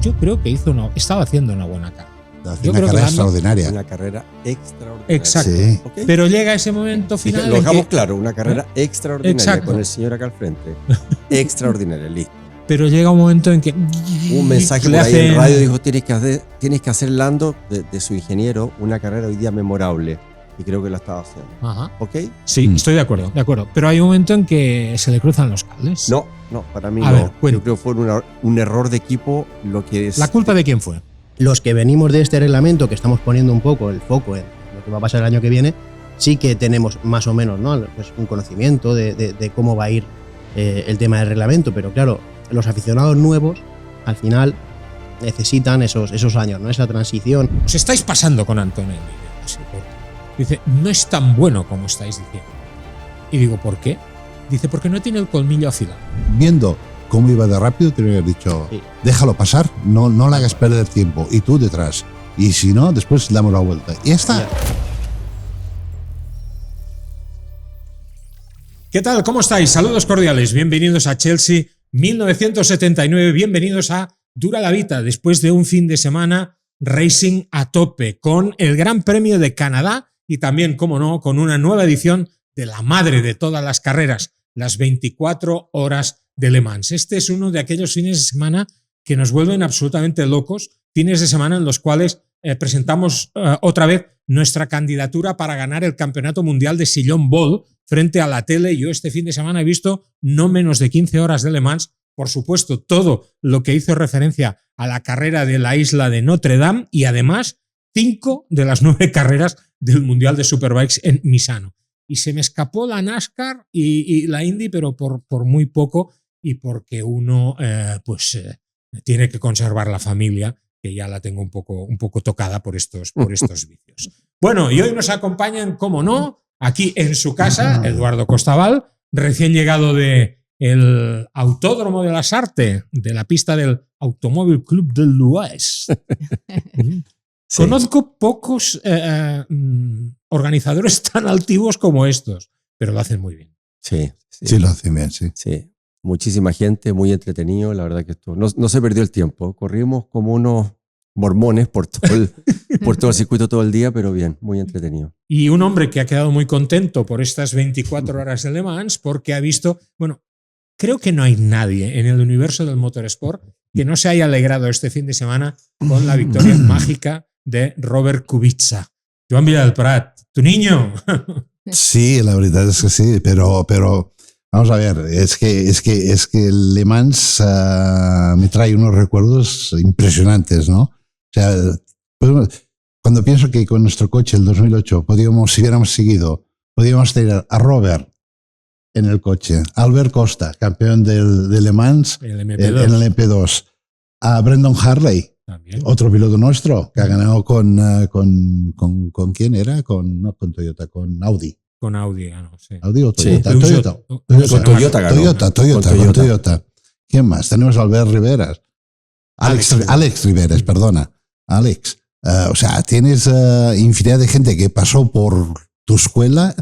yo creo que estaba haciendo una buena carrera. Una carrera extraordinaria. Una carrera extraordinaria. Exacto. Sí. ¿Okay? Pero llega ese momento final. Lo dejamos claro, una carrera extraordinaria. Exacto. Con el señor acá al frente. Extraordinaria, listo. Pero llega un momento en que. Un mensaje por ahí en radio dijo: tienes que hacer, Lando, de su ingeniero, una carrera hoy día memorable. Y creo que la estaba haciendo. Ajá. ¿Ok? Sí, estoy de acuerdo. Pero hay un momento en que se le cruzan los cables. No, para mí A no. ver, yo creo que fue un error de equipo lo que es. ¿La culpa de quién fue? Los que venimos de este reglamento, que estamos poniendo un poco el foco en lo que va a pasar el año que viene, sí que tenemos más o menos, ¿no?, pues un conocimiento de cómo va a ir el tema del reglamento, pero claro, los aficionados nuevos al final necesitan esos años, ¿no?, esa transición. Os estáis pasando con Antonio. Dice, no es tan bueno como estáis diciendo. Y digo, ¿por qué? Dice, porque no tiene el colmillo afilado. Viendo cómo iba de rápido, te hubiera dicho, Sí. déjalo pasar, no le hagas perder tiempo, y tú detrás. Y si no, después damos la vuelta. Y ya está. ¿Qué tal? ¿Cómo estáis? Saludos cordiales. Bienvenidos a Chelsea 1979. Bienvenidos a Dura la Vita, después de un fin de semana racing a tope, con el Gran Premio de Canadá y también, como no, con una nueva edición de la madre de todas las carreras, las 24 horas de Le Mans. Este es uno de aquellos fines de semana que nos vuelven absolutamente locos, fines de semana en los cuales presentamos otra vez nuestra candidatura para ganar el Campeonato Mundial de Sillón Bowl frente a la tele. Yo este fin de semana he visto no menos de 15 horas de Le Mans, por supuesto todo lo que hizo referencia a la carrera de la isla de Notre Dame y además 5 de las 9 carreras del Mundial de Superbikes en Misano. Y se me escapó la NASCAR y la Indy, pero por muy poco, y porque uno tiene que conservar la familia, que ya la tengo un poco tocada por estos vicios. Bueno, y hoy nos acompañan, como no, aquí en su casa, Eduardo Costaval, recién llegado de el Autódromo de las Artes, de la pista del Automóvil Club del Lues. Sí. Conozco pocos organizadores tan altivos como estos, pero lo hacen muy bien. Sí, lo hacen bien, sí. Sí, muchísima gente, muy entretenido. La verdad que esto no se perdió el tiempo. Corrimos como unos mormones por todo el circuito todo el día, pero bien, muy entretenido. Y un hombre que ha quedado muy contento por estas 24 horas de Le Mans porque ha visto, bueno, creo que no hay nadie en el universo del motorsport que no se haya alegrado este fin de semana con la victoria mágica de Robert Kubica. Joan Vilalprat, tu niño. Sí, la verdad es que sí, pero vamos a ver, es que Le Mans me trae unos recuerdos impresionantes, ¿no? O sea, cuando pienso que con nuestro coche, el 2008, si hubiéramos seguido, podíamos tener a Robert en el coche, a Albert Costa, campeón de Le Mans en el MP2, a Brendan Hartley, también. Otro piloto nuestro que ha ganado con ¿quién era? No con Toyota, con Audi. Con Audi, no sé. Audi o Toyota. Con Toyota. ¿Quién más? Tenemos a Albert Riveras. Alex Riveras, perdona. Alex. O sea, tienes infinidad de gente que pasó por tu escuela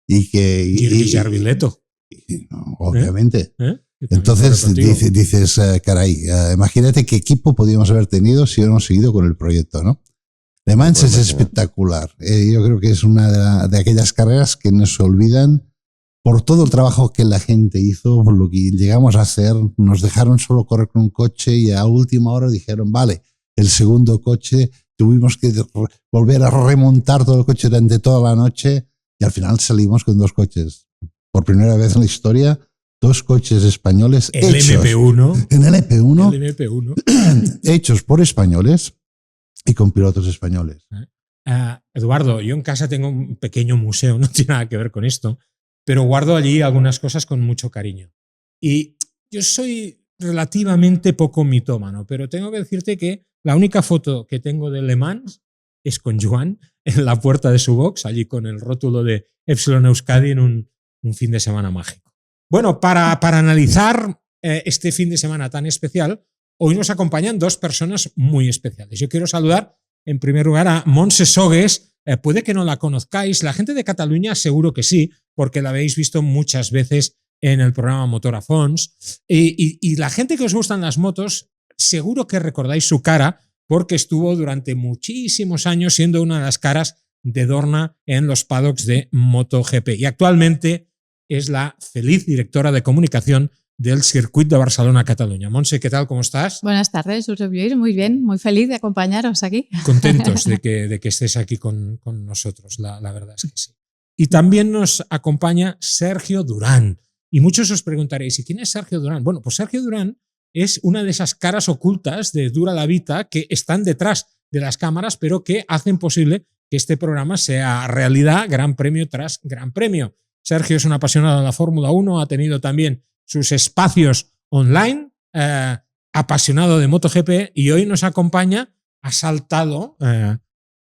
y que... Y Arbileto. Obviamente. Entonces dices, caray, imagínate qué equipo podíamos haber tenido si hubiéramos seguido con el proyecto, ¿no? Le Mans es espectacular. Yo creo que es una de aquellas carreras que no se olvidan por todo el trabajo que la gente hizo, por lo que llegamos a hacer. Nos dejaron solo correr con un coche y a última hora dijeron, vale, el segundo coche, tuvimos que volver a remontar todo el coche durante toda la noche y al final salimos con 2 coches. Por primera vez en la historia, 2 coches españoles hechos MP1. En el MP1. Hechos por españoles y con pilotos españoles. Eduardo, yo en casa tengo un pequeño museo, no tiene nada que ver con esto, pero guardo allí algunas cosas con mucho cariño. Y yo soy relativamente poco mitómano, pero tengo que decirte que la única foto que tengo de Le Mans es con Joan en la puerta de su box, allí con el rótulo de Epsilon Euskadi en un fin de semana mágico. Bueno, para analizar este fin de semana tan especial, hoy nos acompañan 2 personas muy especiales. Yo quiero saludar en primer lugar a Montse Sogues. Puede que no la conozcáis, la gente de Cataluña seguro que sí, porque la habéis visto muchas veces en el programa Motor a Fons. Y la gente que os gustan las motos seguro que recordáis su cara porque estuvo durante muchísimos años siendo una de las caras de Dorna en los paddocks de MotoGP y actualmente es la feliz directora de comunicación del Circuit de Barcelona-Cataluña. Montse, ¿qué tal? ¿Cómo estás? Buenas tardes, Josep Lluís. Muy bien, muy feliz de acompañaros aquí. Contentos de que estés aquí con nosotros, la verdad es que sí. Y también nos acompaña Sergio Durán. Y muchos os preguntaréis, ¿y quién es Sergio Durán? Bueno, pues Sergio Durán es una de esas caras ocultas de Dura la Vita que están detrás de las cámaras, pero que hacen posible que este programa sea realidad, gran premio tras gran premio. Sergio es un apasionado de la Fórmula 1, ha tenido también sus espacios online, apasionado de MotoGP y hoy nos acompaña, ha saltado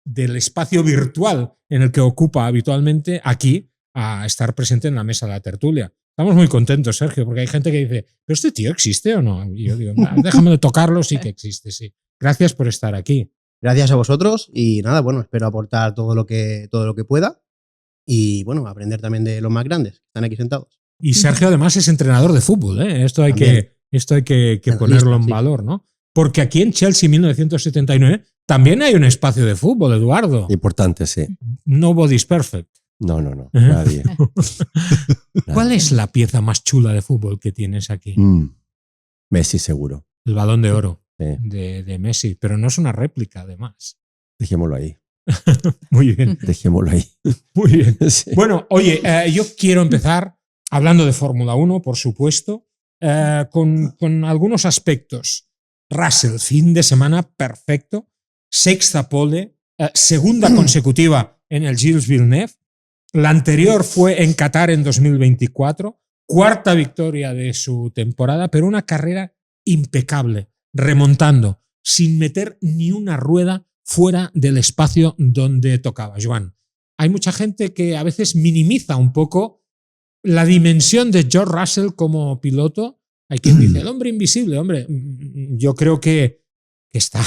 del espacio virtual en el que ocupa habitualmente aquí a estar presente en la mesa de la tertulia. Estamos muy contentos, Sergio, porque hay gente que dice, ¿pero este tío existe o no? Y yo digo, déjame de tocarlo, sí que existe, sí. Gracias por estar aquí. Gracias a vosotros y nada, bueno, espero aportar todo lo que pueda y bueno, aprender también de los más grandes que están aquí sentados. Y Sergio además es entrenador de fútbol, ¿eh? Esto hay que ponerlo en valor, ¿no? Porque aquí en Chelsea 1979 también hay un espacio de fútbol, Eduardo. Importante, sí. Nobody's perfect. No, nadie. ¿Cuál es la pieza más chula de fútbol que tienes aquí? Messi, seguro. El Balón de Oro sí. de Messi, pero no es una réplica, además. Dejémoslo ahí. Muy bien. Dejémoslo ahí. Muy bien. Sí. Bueno, oye, yo quiero empezar hablando de Fórmula 1, por supuesto, con algunos aspectos. Russell, fin de semana perfecto, sexta pole, segunda consecutiva en el Gilles Villeneuve, la anterior fue en Qatar en 2024, cuarta victoria de su temporada, pero una carrera impecable, remontando, sin meter ni una rueda fuera del espacio donde tocaba. Joan, hay mucha gente que a veces minimiza un poco la dimensión de George Russell como piloto. Hay quien dice, el hombre invisible, hombre, yo creo que está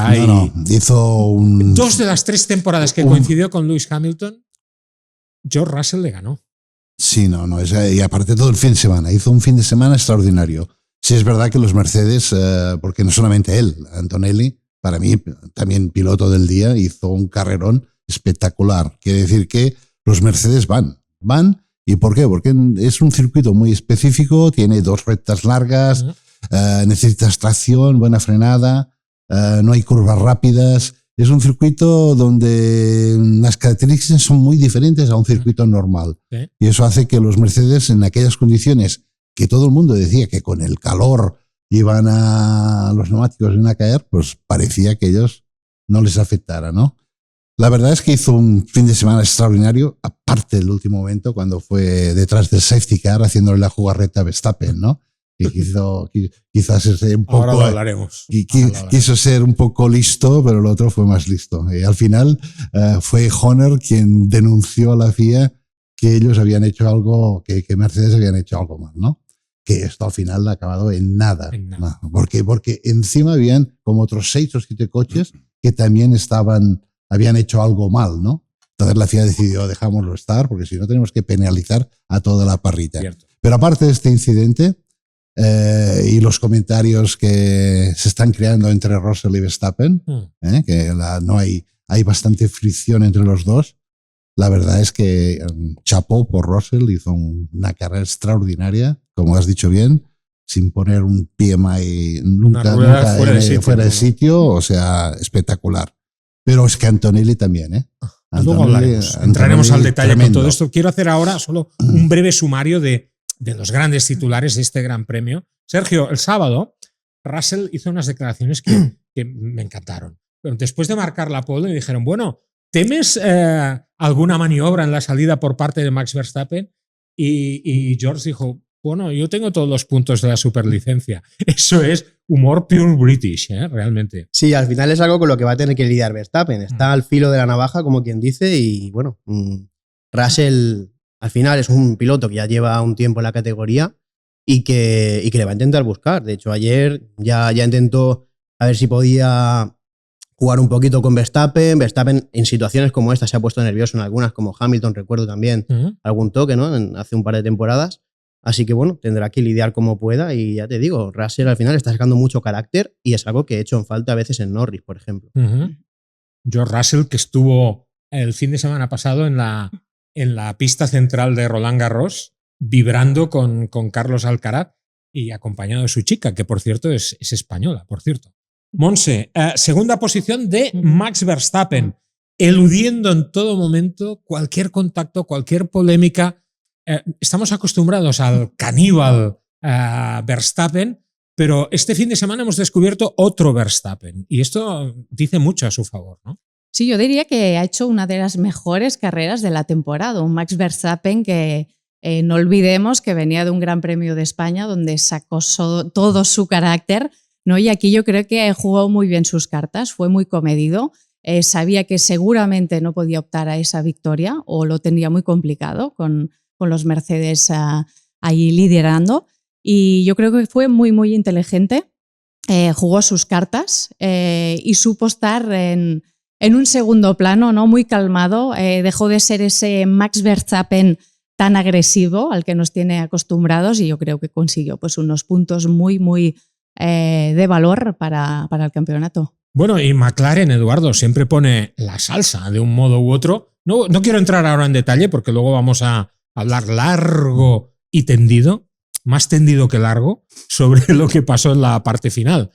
ahí. No, hizo 2 de las 3 temporadas que coincidió con Lewis Hamilton, George Russell le ganó. Sí, y aparte todo el fin de semana, hizo un fin de semana extraordinario. Sí, es verdad que los Mercedes, porque no solamente él, Antonelli, para mí también piloto del día, hizo un carrerón espectacular. Quiere decir que los Mercedes van. ¿Y por qué? Porque es un circuito muy específico, tiene 2 rectas largas, necesitas tracción, buena frenada, no hay curvas rápidas. Es un circuito donde las características son muy diferentes a un circuito normal. ¿Sí? Y eso hace que los Mercedes, en aquellas condiciones que todo el mundo decía que con el calor los neumáticos iban a caer, pues parecía que ellos no les afectara, ¿no? La verdad es que hizo un fin de semana extraordinario, aparte del último momento, cuando fue detrás del safety car haciéndole la jugarreta a Verstappen, ¿no? Que quizás ser un poco, ahora lo hablaremos. Quiso ser un poco listo, pero el otro fue más listo. Y al final fue Horner quien denunció a la FIA que ellos habían hecho algo, que Mercedes habían hecho algo mal, ¿no? Que esto al final ha acabado en nada. Porque encima habían como otros 6 o 7 coches que también habían hecho algo mal, ¿no? Entonces la FIA decidió dejámoslo estar, porque si no tenemos que penalizar a toda la parrilla. Cierto. Pero aparte de este incidente y los comentarios que se están creando entre Russell y Verstappen, que hay bastante fricción entre los dos, la verdad es que chapó por Russell, hizo una carrera extraordinaria, como has dicho bien, sin poner un pie nunca fuera de sitio, o sea, espectacular. Pero es que Antonelli también, ¿eh? Luego hablaremos. Entraremos al detalle con todo esto. Quiero hacer ahora solo un breve sumario de los grandes titulares de este Gran Premio. Sergio, el sábado, Russell hizo unas declaraciones que me encantaron. Pero después de marcar la pole, me dijeron, bueno, ¿temes alguna maniobra en la salida por parte de Max Verstappen? Y George dijo, bueno, yo tengo todos los puntos de la superlicencia. Eso es humor pure British, realmente. Sí, al final es algo con lo que va a tener que lidiar Verstappen. Está al filo de la navaja, como quien dice, y bueno, Russell al final es un piloto que ya lleva un tiempo en la categoría y que le va a intentar buscar. De hecho, ayer ya intentó a ver si podía jugar un poquito con Verstappen. Verstappen en situaciones como esta se ha puesto nervioso en algunas, como Hamilton, recuerdo también algún toque, ¿no? Hace un par de temporadas. Así que bueno, tendrá que lidiar como pueda y ya te digo, Russell al final está sacando mucho carácter y es algo que he hecho en falta a veces en Norris, por ejemplo. George Russell, que estuvo el fin de semana pasado en la pista central de Roland Garros, vibrando con Carlos Alcaraz y acompañado de su chica, que por cierto es española, por cierto. Monse, segunda posición de Max Verstappen, eludiendo en todo momento cualquier contacto, cualquier polémica. Estamos acostumbrados al caníbal Verstappen, pero este fin de semana hemos descubierto otro Verstappen y esto dice mucho a su favor, ¿no? Sí, yo diría que ha hecho una de las mejores carreras de la temporada, un Max Verstappen que no olvidemos que venía de un Gran Premio de España donde sacó todo su carácter, ¿no? Y aquí yo creo que jugó muy bien sus cartas, fue muy comedido, sabía que seguramente no podía optar a esa victoria o lo tendría muy complicado con los Mercedes ahí liderando y yo creo que fue muy, muy inteligente, jugó sus cartas y supo estar en un segundo plano, ¿no? Muy calmado, dejó de ser ese Max Verstappen tan agresivo al que nos tiene acostumbrados y yo creo que consiguió pues, unos puntos muy, muy de valor para el campeonato. Bueno, y McLaren, Eduardo, siempre pone la salsa de un modo u otro. No quiero entrar ahora en detalle porque luego vamos a hablar largo y tendido, más tendido que largo, sobre lo que pasó en la parte final.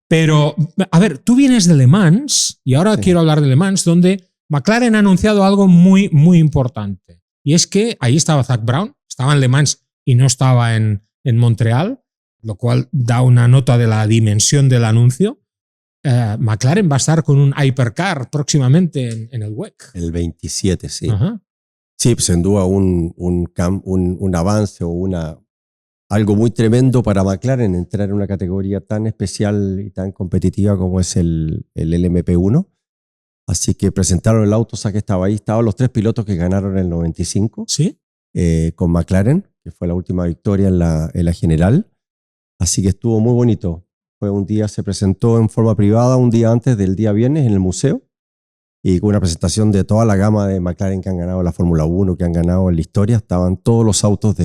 Pero, a ver, tú vienes de Le Mans y ahora quiero hablar de Le Mans, donde McLaren ha anunciado algo muy, muy importante. Y es que ahí estaba Zak Brown, estaba en Le Mans y no estaba en Montreal, lo cual da una nota de la dimensión del anuncio. McLaren va a estar con un Hypercar próximamente en el WEC. El 27, sí. Ajá. Sí, sin duda un avance o algo muy tremendo para McLaren entrar en una categoría tan especial y tan competitiva como es el LMP1. Así que presentaron el auto, o sea que estaba ahí, estaban los 3 pilotos que ganaron el 95. ¿Sí? Con McLaren, que fue la última victoria en la general. Así que estuvo muy bonito. Fue un día, se presentó en forma privada un día antes del día viernes en el museo y con una presentación de toda la gama de McLaren que han ganado la Fórmula 1, que han ganado en la historia. Estaban todos los autos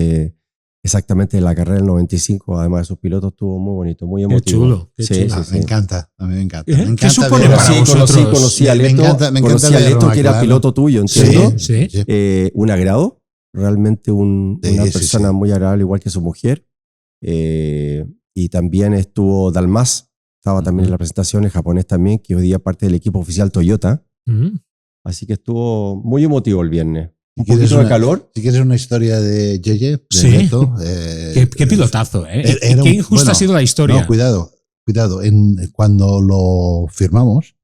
exactamente de la carrera del 95, además de sus pilotos. Estuvo muy bonito, muy emotivo. Qué chulo. Qué sí, chulo. sí. Me encanta, a mí me encanta. ¿Qué Me encanta supone ver- para vosotros? Conocí a Me Leto, encanta conocí a ver Leto, que era McLaren. piloto tuyo, entiendo. Sí. Un agrado, realmente una Sí, sí, persona sí. muy agradable, igual que su mujer. Y también estuvo Dalmas, estaba también en la presentación, el japonés también, que hoy día parte del equipo oficial Toyota. Así que estuvo muy emotivo el viernes. Un ¿Quieres poquito de una- calor. Si quieres una historia de Yeye, de Sí. Neto, Qué pilotazo, ¿eh? Era Qué un- injusta bueno, ha sido la historia. No, cuidado. Cuando lo firmamos,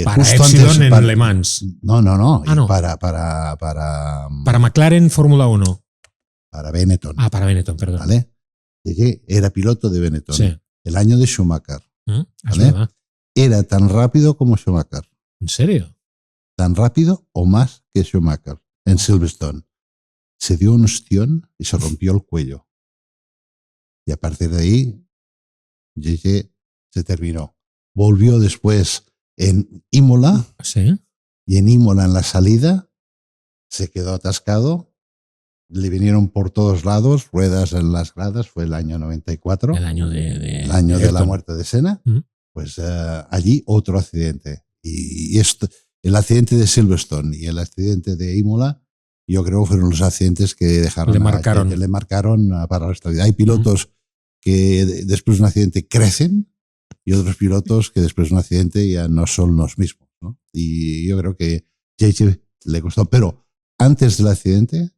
Para justo Epsilon antes, en Le Mans. No. Ah, no. Para McLaren Fórmula 1. para Benetton. Para Benetton, perdón. ¿Vale? Yeye era piloto de Benetton. Sí. El año de Schumacher. Es ¿Vale? verdad. Era tan rápido como Schumacher. ¿En serio? Tan rápido o más que Schumacher en Silverstone. Se dio un ostión y se rompió el cuello. Y a partir de ahí, Yeye se terminó. Volvió después en Imola Sí. y en Imola en la salida se quedó atascado. Le vinieron por todos lados, ruedas en las gradas, fue el año 94, El año de el año de la Ayrton. muerte de Senna. Ujú. Pues allí otro accidente. Y el accidente de Silverstone y el accidente de Imola, yo creo que fueron los accidentes que dejaron Le marcaron. que le marcaron para la vida. Hay pilotos que después de un accidente crecen y otros pilotos que después de un accidente ya no son los mismos, ¿no? Y yo creo que JJ le costó. Pero antes del accidente,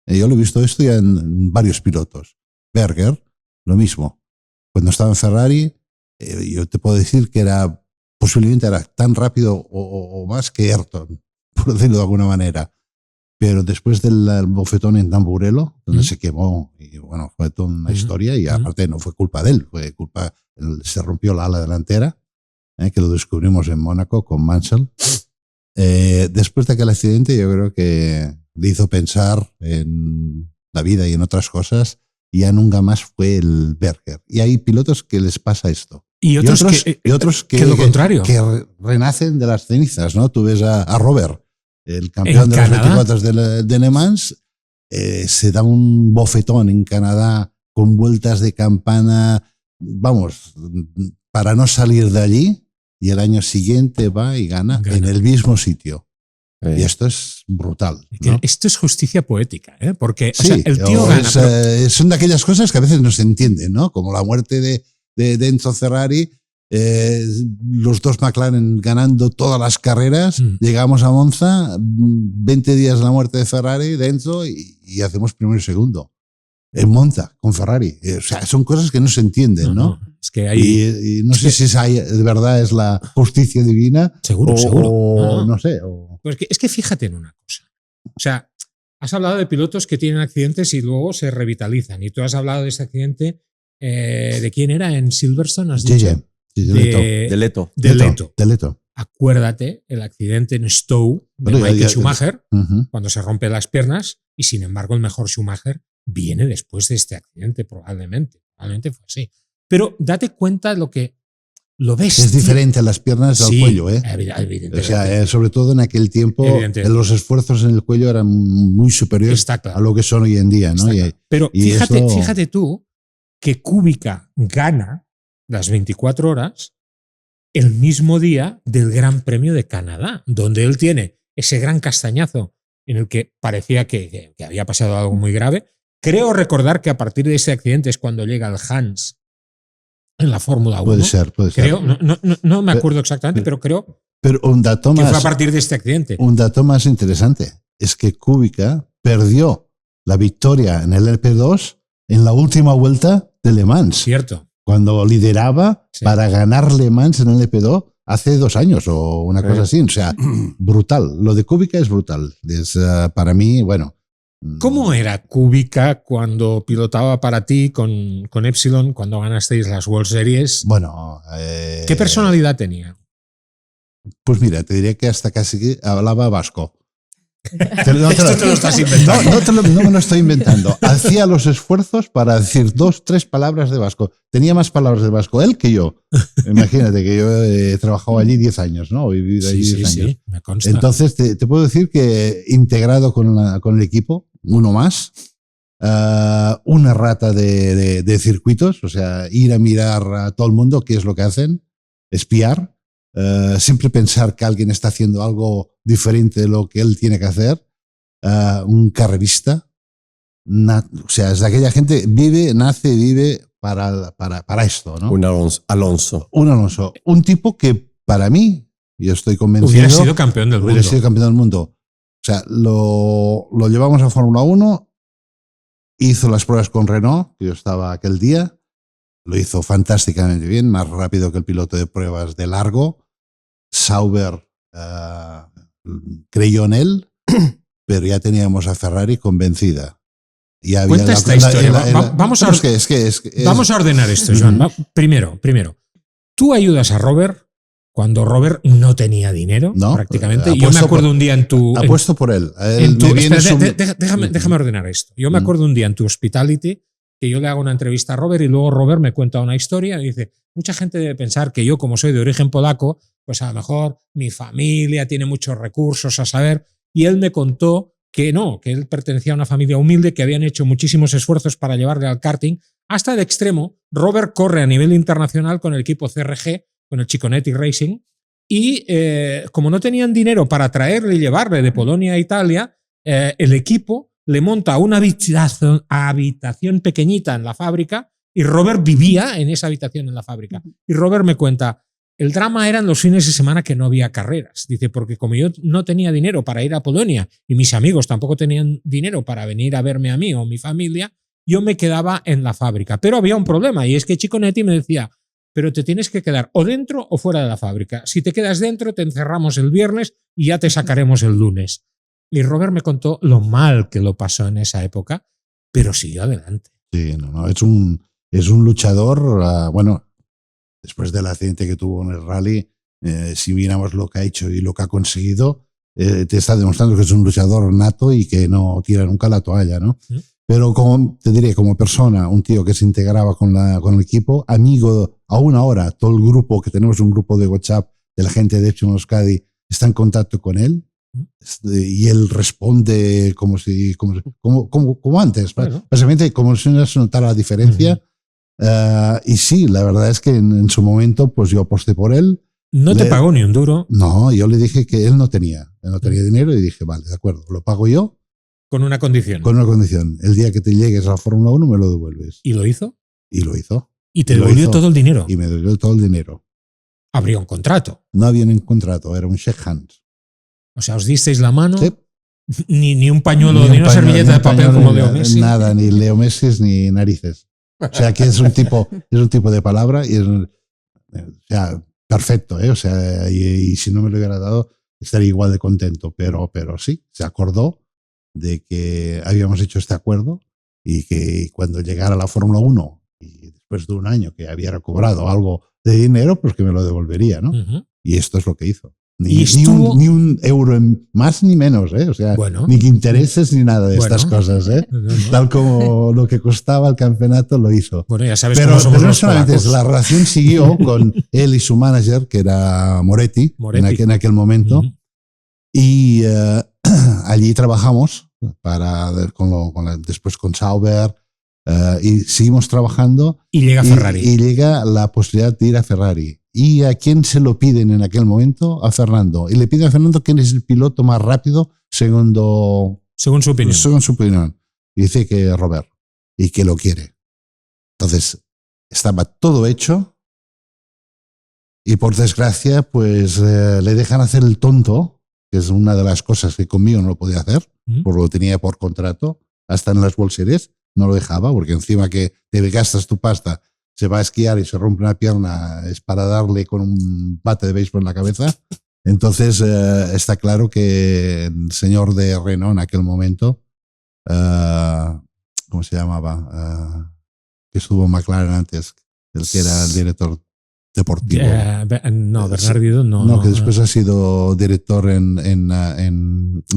yo lo he visto esto ya en varios pilotos. Berger, lo mismo. Cuando estaba en Ferrari, yo te puedo decir que posiblemente era tan rápido o más que Ayrton, por decirlo de alguna manera. Pero después del bofetón en Tamburello, donde se quemó, y bueno, fue toda una historia, y aparte no fue culpa de él, se rompió la ala delantera, que lo descubrimos en Mónaco con Mansell. Después de aquel accidente, yo creo que le hizo pensar en la vida y en otras cosas, y ya nunca más fue el Berger. Y hay pilotos que les pasa esto. Y otros que lo contrario. Que renacen de las cenizas, ¿no? Tú ves a Robert, el campeón de los 24 de Le Mans, se da un bofetón en Canadá con vueltas de campana, vamos, para no salir de allí, y el año siguiente va y gana en el mismo sitio. Y esto es brutal, ¿no? Esto es justicia poética, ¿eh? Porque sí, o sea, el tío gana. Son de aquellas cosas que a veces no se entienden, ¿no? Como la muerte de Enzo Ferrari, los dos McLaren ganando todas las carreras, llegamos a Monza, 20 días de la muerte de Ferrari, de Enzo, y hacemos primero y segundo. En Monza, con Ferrari. O sea, son cosas que no se entienden, ¿no? Es que hay, y no sé si esa de verdad es la justicia divina. Seguro, seguro. O no sé. Pues es que fíjate en una cosa. O sea, has hablado de pilotos que tienen accidentes y luego se revitalizan. Y tú has hablado de ese accidente. ¿De quién era? ¿En Silverstone? ¿Has dicho? De Leto. De Leto. Acuérdate el accidente en Stowe de Michael Schumacher, cuando se rompe las piernas, y sin embargo el mejor Schumacher viene después de este accidente, probablemente fue así. Pero date cuenta lo ves. Es diferente a las piernas al cuello, ¿eh? Evidentemente. O sea, sobre todo en aquel tiempo, los esfuerzos en el cuello eran muy superiores a lo que son hoy en día, ¿no? Pero fíjate tú que Kubica gana las 24 horas el mismo día del Gran Premio de Canadá, donde él tiene ese gran castañazo en el que parecía que había pasado algo muy grave. Creo recordar que a partir de ese accidente es cuando llega el Hans en la Fórmula 1. Puede ser. Creo, no me acuerdo exactamente, pero creo un dato que más, fue a partir de este accidente. Un dato más interesante es que Kubica perdió la victoria en el LP2 en la última vuelta de Le Mans. Cierto. Cuando lideraba para ganar Le Mans en el LP2 hace 2 años o una cosa así. O sea, brutal. Lo de Kubica es brutal. Es, para mí, bueno. ¿Cómo era Kubica cuando pilotaba para ti con Epsilon, cuando ganasteis las World Series? Bueno. ¿Qué personalidad tenía? Pues mira, te diría que hasta casi que hablaba vasco. Esto te lo estás inventando. No me lo estoy inventando. Hacía los esfuerzos para decir 2, 3 palabras de vasco. Tenía más palabras de vasco él que yo. Imagínate que yo he trabajado allí 10 años, ¿no? He vivido allí 10 años. Sí, me consta. Entonces, te puedo decir que integrado con el equipo, uno más, una rata de circuitos, o sea, ir a mirar a todo el mundo qué es lo que hacen, espiar. Siempre pensar que alguien está haciendo algo diferente de lo que él tiene que hacer, un carrerista, o sea, es de aquella gente, nace y vive para esto, ¿no? Un Alonso. Un Alonso. Un tipo que para mí, yo estoy convencido, hubiera sido campeón del mundo. O sea, lo llevamos a Fórmula 1, hizo las pruebas con Renault, que yo estaba aquel día, lo hizo fantásticamente bien, más rápido que el piloto de pruebas de largo. Sauber creyó en él, pero ya teníamos a Ferrari convencida. Y había cuenta esta historia. Vamos a ordenar esto, Joan. Primero, tú ayudas a Robert cuando Robert no tenía dinero, prácticamente. Yo me acuerdo un día en tu... Apuesto por él. Déjame ordenar esto. Yo me acuerdo un día en tu Hospitality que yo le hago una entrevista a Robert y luego Robert me cuenta una historia y dice, mucha gente debe pensar que yo, como soy de origen polaco, pues a lo mejor mi familia tiene muchos recursos a saber, y él me contó que no, que él pertenecía a una familia humilde, que habían hecho muchísimos esfuerzos para llevarle al karting, hasta el extremo. Robert corre a nivel internacional con el equipo CRG, con el Ciconetti Racing, y como no tenían dinero para traerle y llevarle de Polonia a Italia, el equipo le monta una habitación pequeñita en la fábrica y Robert vivía en esa habitación en la fábrica. Y Robert me cuenta, el drama eran los fines de semana que no había carreras. Dice, porque como yo no tenía dinero para ir a Polonia y mis amigos tampoco tenían dinero para venir a verme a mí o a mi familia, yo me quedaba en la fábrica. Pero había un problema y es que Ciconetti me decía, pero te tienes que quedar o dentro o fuera de la fábrica. Si te quedas dentro, te encerramos el viernes y ya te sacaremos el lunes. Y Robert me contó lo mal que lo pasó en esa época, pero siguió adelante. Sí, es un luchador, bueno, después del accidente que tuvo en el rally, si miramos lo que ha hecho y lo que ha conseguido, te está demostrando que es un luchador nato y que no tira nunca la toalla, ¿no? ¿Sí? Pero como te diré, como persona, un tío que se integraba con el equipo, amigo, aún ahora, todo el grupo, que tenemos un grupo de WhatsApp de la gente de Epsilon Euskadi, está en contacto con él. Y él responde como antes. Bueno. Básicamente, como si no se notara la diferencia. Y sí, la verdad es que en su momento pues yo aposté por él. ¿No te pagó ni un duro? No, yo le dije que él no tenía dinero y dije, vale, de acuerdo, lo pago yo. Con una condición. Con una condición. El día que te llegues a la Fórmula 1 me lo devuelves. ¿Y lo hizo? Y lo hizo. ¿Y te devolvió todo el dinero? Y me devolvió todo el dinero. Habría un contrato. No había un contrato, era un shake hands. O sea, os disteis la mano. Sí. Ni un pañuelo, ni una servilleta de papel como Leo Messi. Nada, ni Leo Messi ni narices. O sea, que es un tipo de palabra y o sea, perfecto, ¿eh? O sea, y si no me lo hubiera dado, estaría igual de contento. Pero sí, se acordó de que habíamos hecho este acuerdo y que cuando llegara la Fórmula 1 y después de un año que había recobrado algo de dinero, pues que me lo devolvería, ¿no? Y esto es lo que hizo. Ni un euro más ni menos, ¿eh? O sea, ni que intereses ni nada de estas cosas, ¿eh? No. Tal como lo que costaba el campeonato lo hizo. Bueno, ya sabes pero somos no los solamente polacos. la relación siguió con él y su manager, que era Moretti. En aquel momento. Y allí trabajamos después con Sauber y seguimos trabajando. Y llega Ferrari. Y llega la posibilidad de ir a Ferrari. ¿Y a quién se lo piden en aquel momento? A Fernando. Y le piden a Fernando quién es el piloto más rápido según su opinión. Y dice que Robert. Y que lo quiere. Entonces, estaba todo hecho. Y por desgracia, pues le dejan hacer el tonto, que es una de las cosas que conmigo no lo podía hacer, porque lo tenía por contrato. Hasta en las World Series no lo dejaba, porque encima que te gastas tu pasta, se va a esquiar y se rompe una pierna, es para darle con un bate de béisbol en la cabeza. Entonces está claro que el señor de Renault en aquel momento, ¿cómo se llamaba? Que estuvo en McLaren antes, el que era el director deportivo. No, Bernardino no. No, que después ha sido director en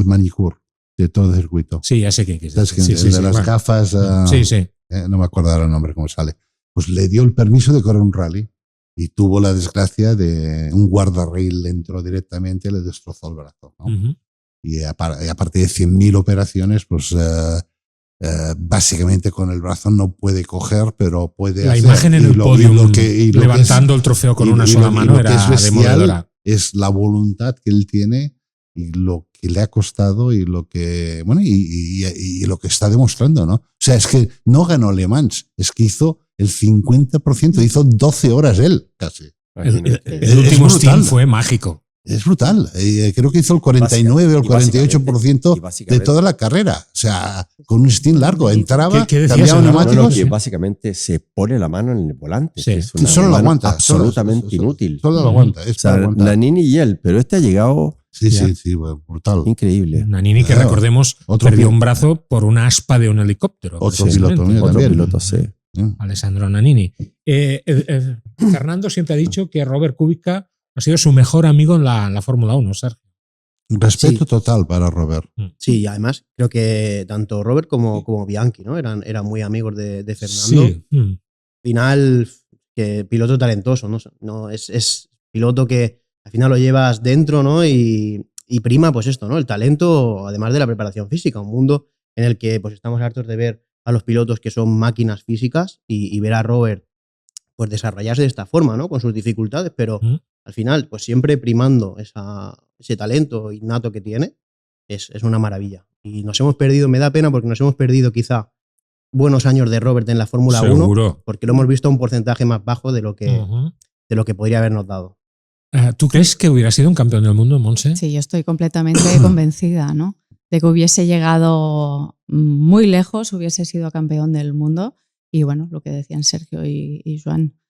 Manicure, director de circuito. Sí, ya sé quién es. El de las gafas. Sí. No me acuerdo ahora el nombre, cómo sale. Pues le dio el permiso de correr un rally y tuvo la desgracia de un guardarrail le entró directamente y le destrozó el brazo, ¿no? Y aparte de 100.000 operaciones, pues básicamente con el brazo no puede coger, pero puede la hacer. Imagen en el podio levantando el trofeo con una sola mano era demoledora. Es la voluntad que él tiene y lo que le ha costado y lo que y lo que está demostrando, ¿no? O sea, es que no ganó Le Mans, es que hizo el 50%, hizo 12 horas él, casi. El último stint fue mágico. Es brutal. Creo que hizo el 49 o el 48% de toda la carrera. O sea, con un stint largo. Entraba, cambiaba neumáticos. Que básicamente se pone la mano en el volante. Sí. Que es una solo lo aguanta. Absolutamente inútil. Solo lo aguanta. O sea, Nannini y él, pero este ha llegado. Sí, brutal. Increíble. Nannini, que recordemos, perdió un brazo por una aspa de un helicóptero. Otro piloto mío también. Otro piloto, sí. Alessandro Nannini. Fernando siempre ha dicho que Robert Kubica ha sido su mejor amigo en la Fórmula 1, Sergio. Respeto total para Robert. Sí, además creo que tanto Robert como Bianchi, ¿no? Eran muy amigos de Fernando. Sí. Al final, que piloto talentoso, ¿no? Es piloto que al final lo llevas dentro, ¿no? Y prima, pues esto, ¿no? El talento, además de la preparación física. Un mundo en el que pues estamos hartos de ver a los pilotos que son máquinas físicas y ver a Robert pues desarrollarse de esta forma, ¿no? Con sus dificultades, pero al final, pues siempre primando ese talento innato que tiene, es una maravilla. Y nos hemos perdido, me da pena porque nos hemos perdido quizá buenos años de Robert en la Fórmula 1, porque lo hemos visto a un porcentaje más bajo de lo que podría habernos dado. ¿Tú crees que hubiera sido un campeón del mundo, Montse? Sí, yo estoy completamente convencida, ¿no? De que hubiese llegado muy lejos, hubiese sido campeón del mundo. Y bueno, lo que decían Sergio y Joan,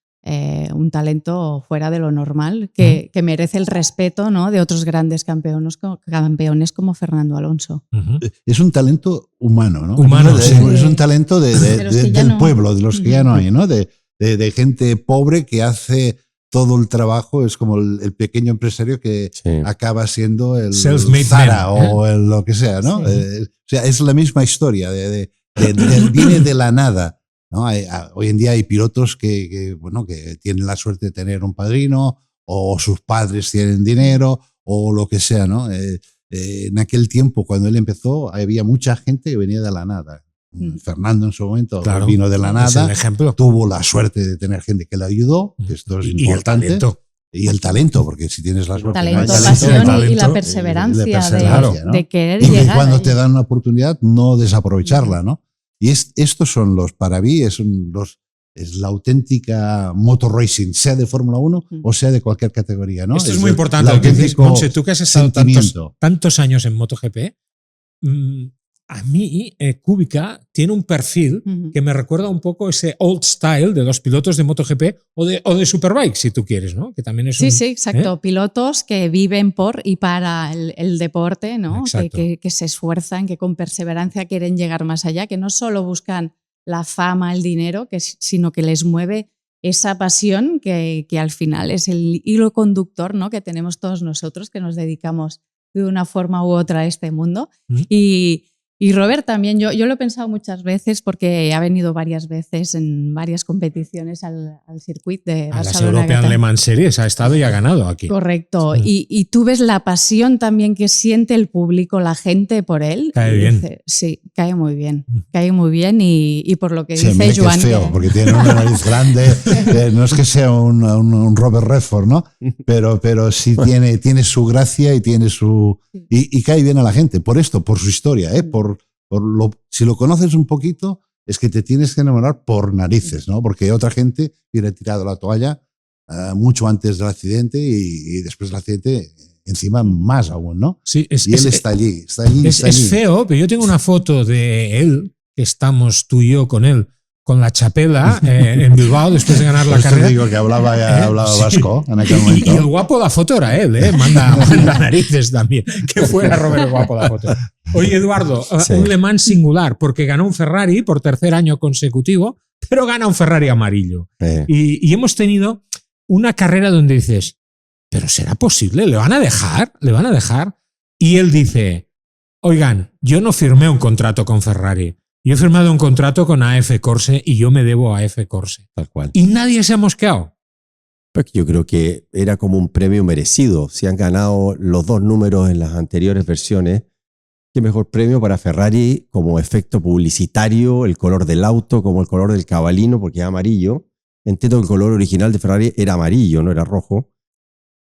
un talento fuera de lo normal, que merece el respeto, ¿no? De otros grandes campeones como Fernando Alonso. Es un talento humano, ¿no? Humano, sí. Es un talento del pueblo, de los que ya no hay, ¿no? De gente pobre que hace todo el trabajo. Es como el pequeño empresario que acaba siendo el Zara o lo que sea, ¿no? Sí. O sea, es la misma historia, viene de la nada. ¿No? Hoy en día hay pilotos que tienen la suerte de tener un padrino o sus padres tienen dinero o lo que sea, ¿no? en aquel tiempo, cuando él empezó, había mucha gente que venía de la nada. Fernando en su momento vino de la nada, tuvo la suerte de tener gente que le ayudó, que esto es importante. Y el talento, porque si tienes la suerte... Talento, pasión y la perseverancia, ¿no? de querer y llegar. Y cuando te dan una oportunidad, no desaprovecharla, ¿no? Y estos son para mí, es la auténtica motor racing, sea de Fórmula 1 o sea de cualquier categoría, ¿no? Esto es muy importante. Lo que dices, Montse, tú que has estado tantos años en MotoGP, a mí, Kubica tiene un perfil que me recuerda un poco ese old style de los pilotos de MotoGP o de Superbike, si tú quieres, ¿no? Que también es sí, exacto. Pilotos que viven por y para el deporte, ¿no? Que se esfuerzan, que con perseverancia quieren llegar más allá, que no solo buscan la fama, el dinero, sino que les mueve esa pasión que al final es el hilo conductor, ¿no? Que tenemos todos nosotros, que nos dedicamos de una forma u otra a este mundo. Y Robert también, yo lo he pensado muchas veces porque ha venido varias veces en varias competiciones al circuito de Barcelona. A las European Le Mans Series ha estado y ha ganado aquí. Correcto. Y tú ves la pasión también que siente el público, la gente por él. Cae bien. Sí, cae muy bien. Cae muy bien y por lo que dice Joan. Es feo, porque tiene una nariz grande. No es que sea un Robert Redford, ¿no? Pero sí tiene su gracia y tiene su... Y cae bien a la gente. Por esto, por su historia, si lo conoces un poquito, es que te tienes que enamorar por narices, ¿no? Porque otra gente hubiera tirado la toalla mucho antes del accidente y después del accidente encima más aún, ¿no? Sí, él está allí. Es feo, pero yo tengo una foto de él, que estamos tú y yo con él, con la chapela en Bilbao después de ganar la carrera. Digo que hablaba vasco en aquel momento. Y el guapo la foto era él, manda narices también. Que fuera Robert guapo la foto. Oye, Eduardo, un Le Mans singular, porque ganó un Ferrari por tercer año consecutivo, pero gana un Ferrari amarillo. Y hemos tenido una carrera donde dices, ¿pero será posible? ¿Le van a dejar? ¿Le van a dejar? Y él dice, oigan, yo no firmé un contrato con Ferrari. Yo he firmado un contrato con AF Corse y yo me debo a AF Corse. Tal cual. Y nadie se ha mosqueado. Porque yo creo que era como un premio merecido. Si han ganado los 2 números en las anteriores versiones, qué mejor premio para Ferrari como efecto publicitario, el color del auto, como el color del cabalino, porque es amarillo. Entiendo que el color original de Ferrari era amarillo, no era rojo.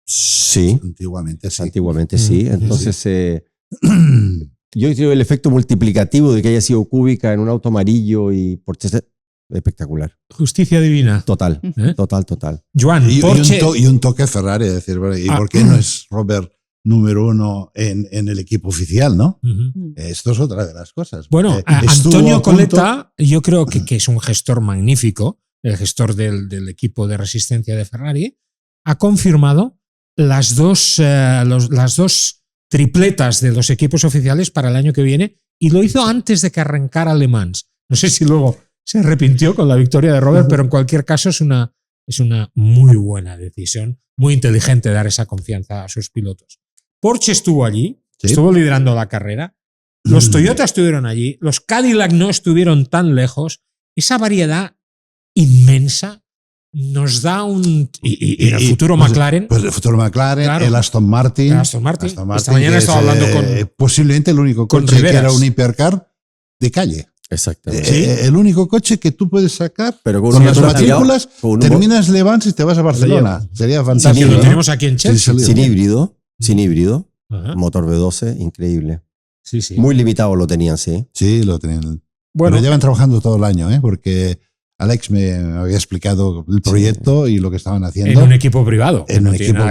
Sí. Antiguamente sí. Antiguamente sí. Entonces... Yo creo el efecto multiplicativo de que haya sido Kubica en un auto amarillo y Porsche espectacular. Justicia divina. Total, total. Joan, Porsche... y un toque Ferrari, es decir, ¿y por qué no es Robert número 1 en el equipo oficial, no? Esto es otra de las cosas. Bueno, Antonio Coletta, yo creo que es un gestor magnífico, el gestor del equipo de resistencia de Ferrari, ha confirmado las dos tripletas de los equipos oficiales para el año que viene y lo hizo antes de que arrancara Le Mans. No sé si luego se arrepintió con la victoria de Robert, pero en cualquier caso es una muy buena decisión, muy inteligente dar esa confianza a sus pilotos. Porsche estuvo allí, estuvo liderando la carrera, los Toyota estuvieron allí, los Cadillac no estuvieron tan lejos, esa variedad inmensa nos da un... Y el futuro McLaren. Pues el futuro McLaren, claro. El Aston Martin. Esta mañana estaba hablando con... Posiblemente el único coche que era un hipercar de calle. Exactamente. El único coche que tú puedes sacar pero con las matrículas, terminas Le Mans y te vas a Barcelona. Sería fantástico. Lo tenemos aquí en Chelsea. Sin híbrido. Motor V12, increíble. Sí. Muy limitado lo tenían, sí. Sí, lo tenían. Bueno, pero llevan trabajando todo el año, porque... Alex me había explicado el proyecto y lo que estaban haciendo. En un equipo privado. En un equipo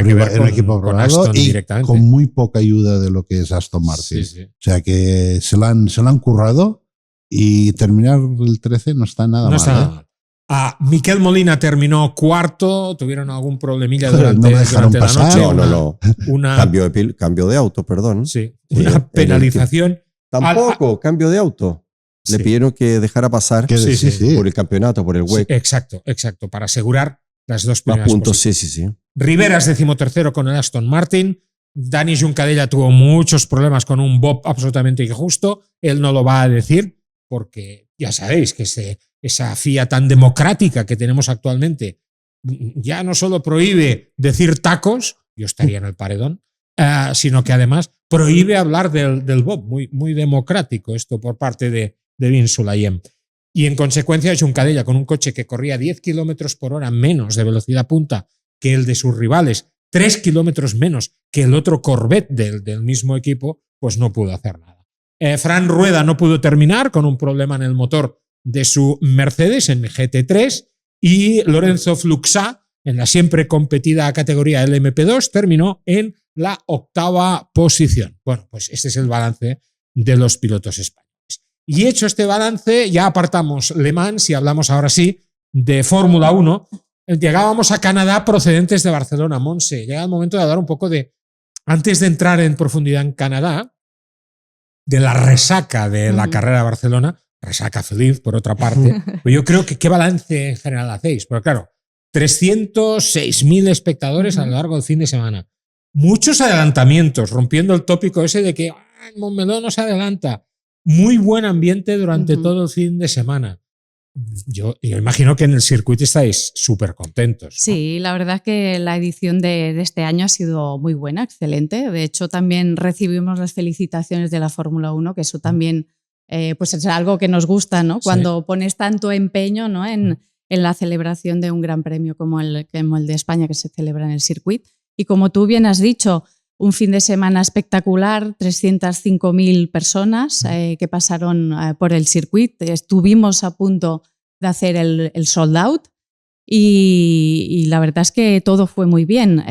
privado y con muy poca ayuda de lo que es Aston Martin. Sí. O sea que se lo han currado y terminar el 13 no está nada mal. Miquel Molina terminó cuarto, tuvieron algún problemilla durante la noche. No. Cambio de auto, perdón. Sí, una penalización. Tampoco, cambio de auto. Le pidieron que dejara pasar por el campeonato, por el WEC. Exacto, para asegurar las 2 primeras puntos. Sí. Riveras 13º con el Aston Martin. Dani Juncadella tuvo muchos problemas con un bob absolutamente injusto. Él no lo va a decir porque ya sabéis que esa FIA tan democrática que tenemos actualmente ya no solo prohíbe decir tacos, yo estaría en el paredón, sino que además prohíbe hablar del Bob, muy democrático esto por parte de Bin Sulayem. Y en consecuencia, Juncadella, con un coche que corría 10 kilómetros por hora menos de velocidad punta que el de sus rivales, 3 kilómetros menos que el otro Corvette del mismo equipo, pues no pudo hacer nada. Fran Rueda no pudo terminar con un problema en el motor de su Mercedes en GT3 y Lorenzo Fluxá, en la siempre competida categoría LMP2, terminó en la 8ª posición. Bueno, pues este es el balance de los pilotos españoles. Y hecho este balance, ya apartamos Le Mans y hablamos ahora sí de Fórmula 1. Llegábamos a Canadá procedentes de Barcelona. Montse, llega el momento de hablar un poco de, antes de entrar en profundidad en Canadá, de la resaca de la carrera de Barcelona, resaca feliz por otra parte. Pues yo creo que ¿qué balance en general hacéis? Porque claro, 306.000 espectadores a lo largo del fin de semana. Muchos adelantamientos, rompiendo el tópico ese de que Montmeló no se adelanta. Muy buen ambiente durante todo el fin de semana. Yo imagino que en el circuito estáis súper contentos, ¿no? Sí, la verdad es que la edición de este año ha sido muy buena, excelente. De hecho, también recibimos las felicitaciones de la Fórmula 1, que eso también pues es algo que nos gusta, ¿no? Cuando pones tanto empeño, ¿no? en la celebración de un gran premio como el de España, que se celebra en el circuito. Y como tú bien has dicho, un fin de semana espectacular, 305.000 personas que pasaron por el circuito. Estuvimos a punto de hacer el sold out y la verdad es que todo fue muy bien.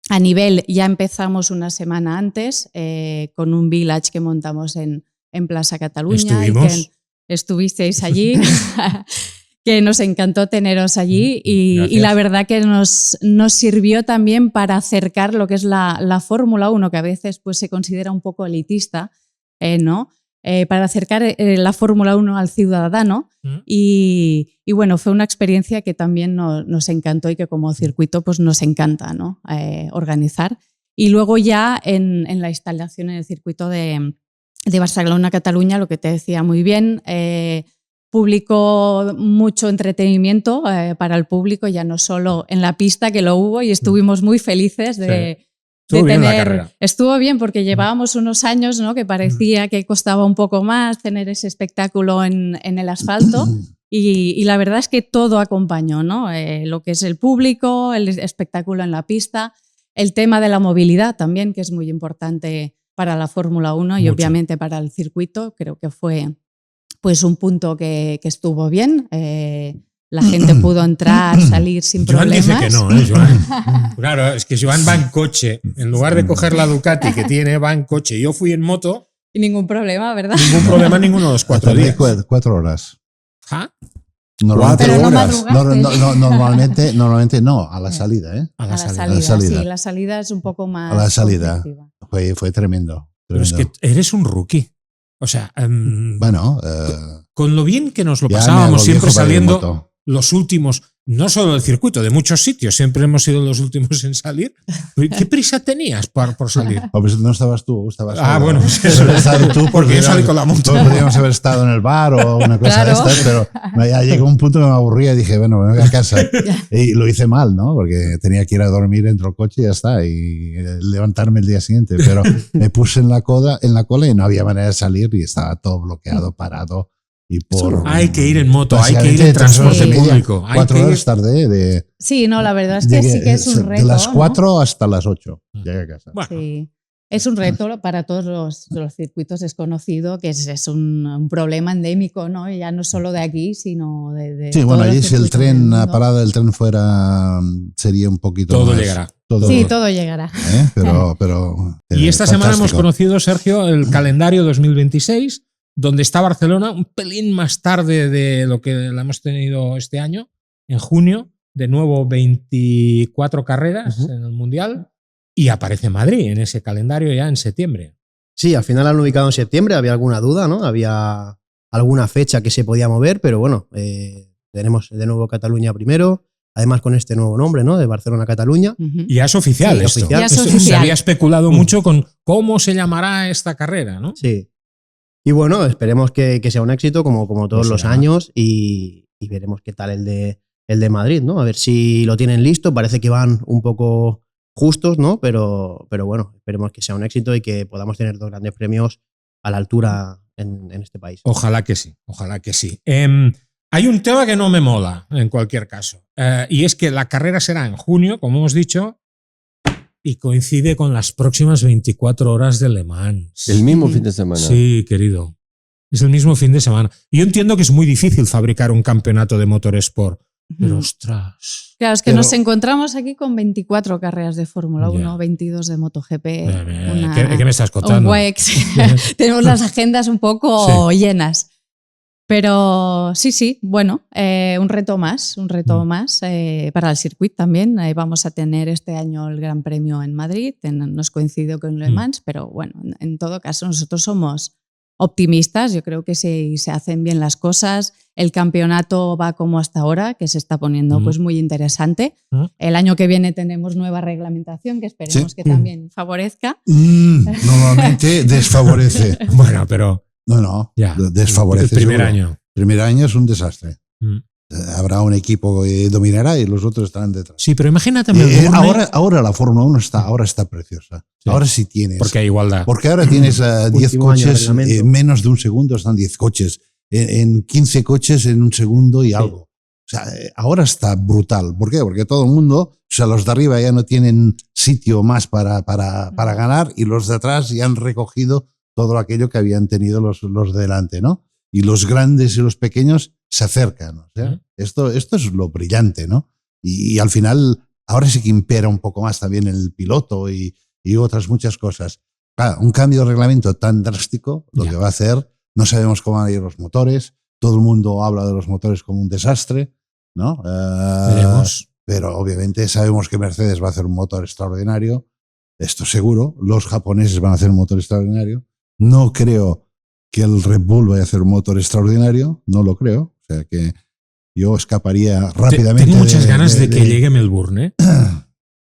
A nivel, ya empezamos una semana antes con un village que montamos en Plaza Cataluña. Estuvisteis allí. Que nos encantó teneros allí y la verdad que nos sirvió también para acercar lo que es la Fórmula 1, que a veces pues, se considera un poco elitista, ¿no? Para acercar la Fórmula 1 al ciudadano y bueno, fue una experiencia que también nos encantó y que como circuito pues, nos encanta, ¿no? Organizar. Y luego ya en la instalación en el circuito de Barcelona-Cataluña, lo que te decía muy bien, publicó mucho entretenimiento para el público, ya no solo en la pista, que lo hubo, y estuvimos muy felices de Estuvo bien la carrera. Estuvo bien porque llevábamos unos años, ¿no? Que parecía que costaba un poco más tener ese espectáculo en el asfalto y la verdad es que todo acompañó, ¿no? Lo que es el público, el espectáculo en la pista, el tema de la movilidad también, que es muy importante para la Fórmula 1 y obviamente para el circuito. Creo que fue pues un punto que estuvo bien. La gente pudo entrar, salir sin problemas. Joan dice que no, Joan. Claro, es que Joan va en coche. En lugar de coger la Ducati que tiene, va en coche. Yo fui en moto. Y ningún problema, ¿verdad? Ningún problema ninguno de los 4 días. 4 horas. ¿Ah? Normalmente no, a la salida, ¿eh? A la salida. Sí, la salida es un poco más. A la salida. Fue tremendo. Pero es que eres un rookie. O sea, bueno, con lo bien que nos lo pasábamos siempre saliendo los últimos, no solo del circuito, de muchos sitios, siempre hemos sido los últimos en salir. ¿Qué prisa tenías por salir? Pues no estabas tú, estabas bueno, pues eso. Tú porque yo salí con la moto. Podríamos haber estado en el bar o una cosa de estas, pero ya llegó un punto que me aburría y dije, bueno, me voy a casa. Y lo hice mal, ¿no? Porque tenía que ir a dormir dentro del coche y ya está, y levantarme el día siguiente. Pero me puse en la cola y no había manera de salir y estaba todo bloqueado, parado. Hay que ir en moto, hay que ir en transporte público. 4 horas tardé Sí, no, la verdad es que sí que es un reto. De las 4 hasta las 8 llegué a casa. Bueno. Sí. Es un reto para todos los circuitos, es conocido que es un problema endémico, ¿no? Ya no solo de aquí, sino de sí, bueno, allí si el tren, la parada del tren fuera, sería un poquito todo más, llegará. Todo llegará. Pero y esta semana hemos conocido, Sergio, el calendario 2026, donde está Barcelona un pelín más tarde de lo que la hemos tenido este año, en junio, de nuevo 24 carreras en el Mundial, y aparece Madrid en ese calendario ya en septiembre. Sí, al final lo han ubicado en septiembre, había alguna duda, ¿no? Había alguna fecha que se podía mover, pero bueno, tenemos de nuevo Cataluña primero, además con este nuevo nombre, ¿no? De Barcelona-Cataluña. Y ya es oficial esto. Ya es oficial. Se había especulado mucho con cómo se llamará esta carrera, ¿no? Sí. Y bueno, esperemos que sea un éxito como todos los años y veremos qué tal el de Madrid, ¿no? A ver si lo tienen listo. Parece que van un poco justos, ¿no? Pero bueno, esperemos que sea un éxito y que podamos tener 2 grandes premios a la altura en este país. Ojalá que sí, ojalá que sí. Hay un tema que no me mola, en cualquier caso, y es que la carrera será en junio, como hemos dicho, y coincide con las próximas 24 horas de Le Mans. El mismo fin de semana. Sí, querido. Es el mismo fin de semana. Yo entiendo que es muy difícil fabricar un campeonato de motorsport, pero ostras. Claro, es que nos encontramos aquí con 24 carreras de Fórmula 1, 22 de MotoGP. ¿Qué me estás contando? Un WEX. Tenemos las agendas un poco llenas. Pero sí, bueno, un reto más para el circuito también. Vamos a tener este año el Gran Premio en Madrid, nos coincidió con Le Mans, pero bueno, en todo caso nosotros somos optimistas. Yo creo que si se hacen bien las cosas, el campeonato va como hasta ahora, que se está poniendo pues muy interesante. El año que viene tenemos nueva reglamentación que esperemos que también favorezca. Normalmente desfavorece. Bueno, pero... No, ya, desfavorece. El primer año. El primer año es un desastre. Habrá un equipo que dominará y los otros estarán detrás. Sí, pero imagínate... Ahora la Fórmula 1 está preciosa. Sí. Ahora sí tienes... Porque hay igualdad. Porque ahora tienes 10 coches, en menos de un segundo están 10 coches. En 15 coches en un segundo y algo. O sea, ahora está brutal. ¿Por qué? Porque todo el mundo, o sea, los de arriba ya no tienen sitio más para ganar y los de atrás ya han recogido todo aquello que habían tenido los de delante, ¿no? Y los grandes y los pequeños se acercan. O sea, esto es lo brillante, ¿no? Y al final, ahora sí que impera un poco más también el piloto y otras muchas cosas. Claro, un cambio de reglamento tan drástico, lo que va a hacer, no sabemos cómo van a ir los motores, todo el mundo habla de los motores como un desastre, ¿no? Veremos. Pero obviamente sabemos que Mercedes va a hacer un motor extraordinario, esto seguro, los japoneses van a hacer un motor extraordinario. No creo que el Red Bull vaya a hacer un motor extraordinario, no lo creo. O sea que yo escaparía rápidamente. Tengo muchas ganas de que llegue Melbourne,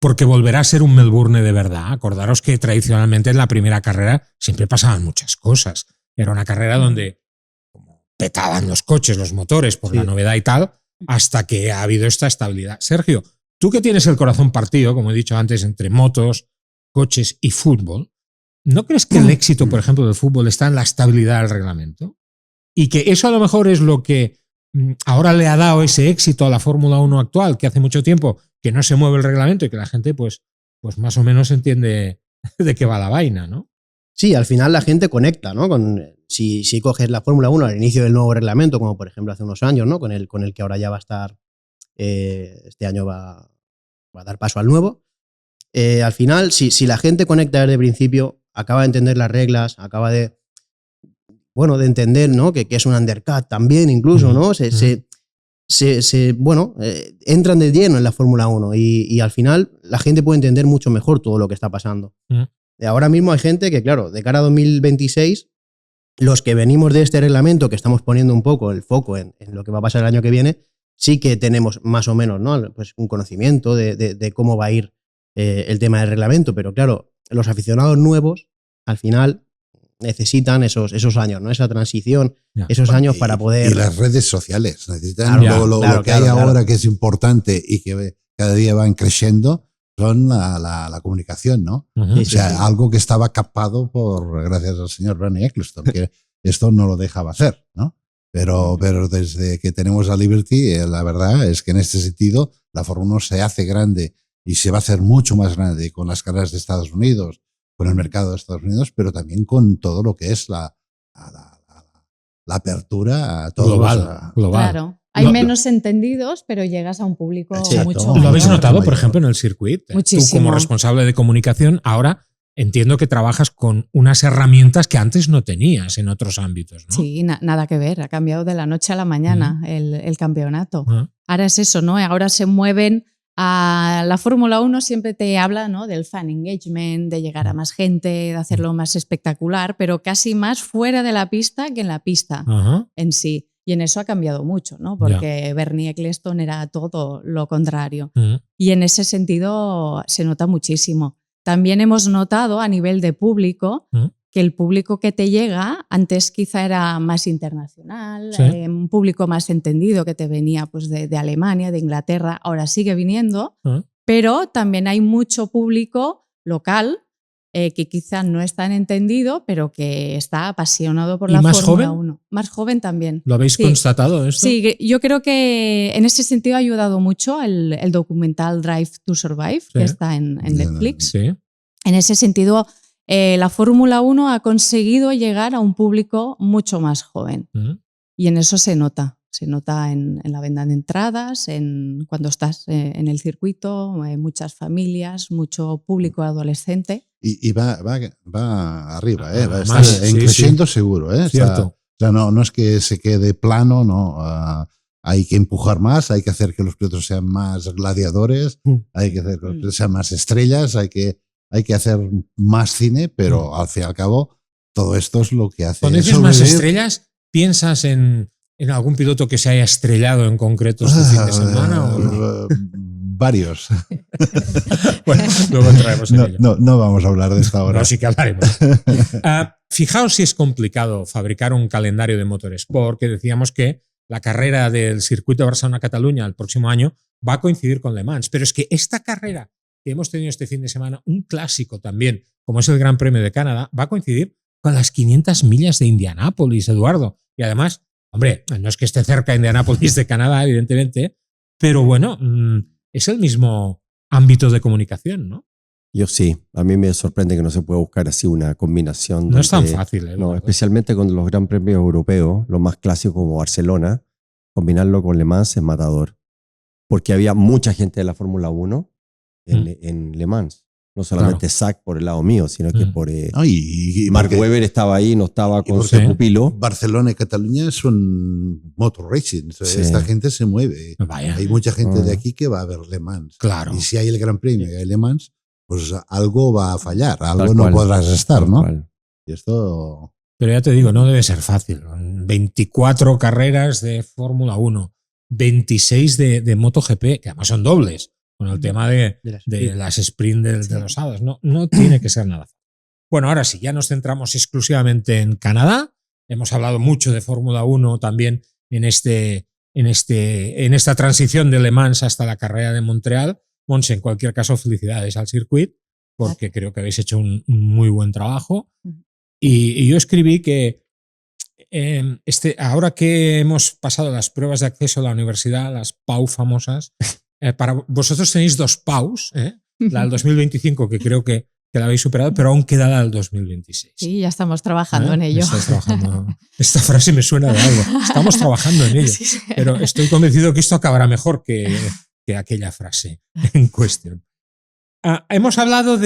porque volverá a ser un Melbourne de verdad. Acordaros que tradicionalmente en la primera carrera siempre pasaban muchas cosas. Era una carrera donde petaban los coches, los motores por la novedad y tal, hasta que ha habido esta estabilidad. Sergio, tú que tienes el corazón partido, como he dicho antes, entre motos, coches y fútbol, ¿no crees que el éxito, por ejemplo, del fútbol está en la estabilidad del reglamento? Y que eso a lo mejor es lo que ahora le ha dado ese éxito a la Fórmula 1 actual, que hace mucho tiempo que no se mueve el reglamento y que la gente pues más o menos entiende de qué va la vaina, ¿no? Sí, al final la gente conecta, ¿no? Si coges la Fórmula 1 al inicio del nuevo reglamento, como por ejemplo hace unos años, ¿no? Con el que ahora ya va a estar, este año va a dar paso al nuevo. Al final, si la gente conecta desde el principio, acaba de entender las reglas, acaba de entender, ¿no? que es un undercut también incluso, ¿no? Entran de lleno en la Fórmula 1 y al final la gente puede entender mucho mejor todo lo que está pasando. Ahora mismo hay gente que, claro, de cara a 2026, los que venimos de este reglamento, que estamos poniendo un poco el foco en lo que va a pasar el año que viene, sí que tenemos más o menos, ¿no? Pues un conocimiento de cómo va a ir el tema del reglamento, pero claro, los aficionados nuevos al final necesitan esos años, ¿no? Esa transición, esos años para poder... Y las redes sociales necesitan lo que hay ahora que es importante y que cada día van creciendo son la comunicación, ¿no? O sea, algo que estaba capado gracias al señor Bernie Ecclestone, que esto no lo dejaba hacer, ¿no? Pero desde que tenemos a Liberty, la verdad es que en este sentido la Fórmula 1 se hace grande y se va a hacer mucho más grande con las carreras de Estados Unidos, con el mercado de Estados Unidos, pero también con todo lo que es la apertura a todo global. Claro. Hay menos entendidos, pero llegas a un público mucho mayor. ¿Lo habéis notado, por ejemplo, en el circuito? Muchísimo. Tú, como responsable de comunicación, ahora entiendo que trabajas con unas herramientas que antes no tenías en otros ámbitos, ¿no? Sí, nada que ver. Ha cambiado de la noche a la mañana el campeonato. Ahora es eso, ¿no? Ahora se mueven a la Fórmula 1, siempre te habla, ¿no? Del fan engagement, de llegar a más gente, de hacerlo más espectacular, pero casi más fuera de la pista que en la pista en sí. Y en eso ha cambiado mucho, ¿no? Porque Bernie Ecclestone era todo lo contrario. Y en ese sentido se nota muchísimo. También hemos notado a nivel de público que el público que te llega antes quizá era más internacional, un público más entendido que te venía pues de Alemania, de Inglaterra, ahora sigue viniendo, pero también hay mucho público local que quizás no es tan entendido, pero que está apasionado por la Fórmula 1. Más joven también. ¿Lo habéis constatado esto? Sí, yo creo que en ese sentido ha ayudado mucho el documental Drive to Survive, que está en Netflix. Sí. En ese sentido, la Fórmula 1 ha conseguido llegar a un público mucho más joven. Y en eso se nota. Se nota en la venta de entradas, cuando estás en el circuito, muchas familias, mucho público adolescente. Y va arriba, va a estar creciendo seguro. Cierto. O sea, no es que se quede plano, no. Hay que empujar más, hay que hacer que los pilotos sean más gladiadores, hay que hacer que los pilotos sean más estrellas, hay que hacer más cine, pero al fin y al cabo todo esto es lo que hace. Cuando dices más estrellas, ¿piensas en algún piloto que se haya estrellado en concreto este fin de semana? ¿O no? Varios. Bueno, luego entraremos en ello. No vamos a hablar de esta hora. No, sí que hablaremos. Fijaos si es complicado fabricar un calendario de motorsport, que decíamos que la carrera del circuito de Barcelona-Cataluña el próximo año va a coincidir con Le Mans, pero es que esta carrera que hemos tenido este fin de semana, un clásico también, como es el Gran Premio de Canadá, va a coincidir con las 500 millas de Indianápolis, Eduardo. Y además, hombre, no es que esté cerca de Indianápolis de Canadá, evidentemente, pero bueno, es el mismo ámbito de comunicación, ¿no? Yo sí, a mí me sorprende que no se pueda buscar así una combinación. No es tan fácil. No, especialmente con los Gran Premios europeos, los más clásicos como Barcelona, combinarlo con Le Mans es matador. Porque había mucha gente de la Fórmula 1 en Le Mans. No solamente Zach por el lado mío, sino que por... y Mark Webber estaba ahí, no estaba con su pupilo. Barcelona y Cataluña son motor racing. Sí. Esta gente se mueve. Vaya. Hay mucha gente de aquí que va a ver Le Mans. Claro. Y si hay el Gran Premio y hay Le Mans, pues algo va a fallar, algo no podrás estar, ¿no? Y esto... Pero ya te digo, no debe ser fácil. 24 carreras de Fórmula 1, 26 de MotoGP, que además son dobles, con el tema de las sprint de los sábados. No tiene que ser nada fácil. Bueno, ahora sí, ya nos centramos exclusivamente en Canadá. Hemos hablado mucho de Fórmula 1 también en esta transición de Le Mans hasta la carrera de Montreal. Monse, en cualquier caso, felicidades al circuito, porque creo que habéis hecho un muy buen trabajo. Y yo escribí que ahora que hemos pasado las pruebas de acceso a la universidad, las PAU famosas, para vosotros tenéis 2 PAUs, la del 2025, que creo que la habéis superado, pero aún queda la del 2026. Sí, ya estamos trabajando en ello. Esta frase me suena de algo. Estamos trabajando en ello, sí. Pero estoy convencido que esto acabará mejor que aquella frase en cuestión. Hemos hablado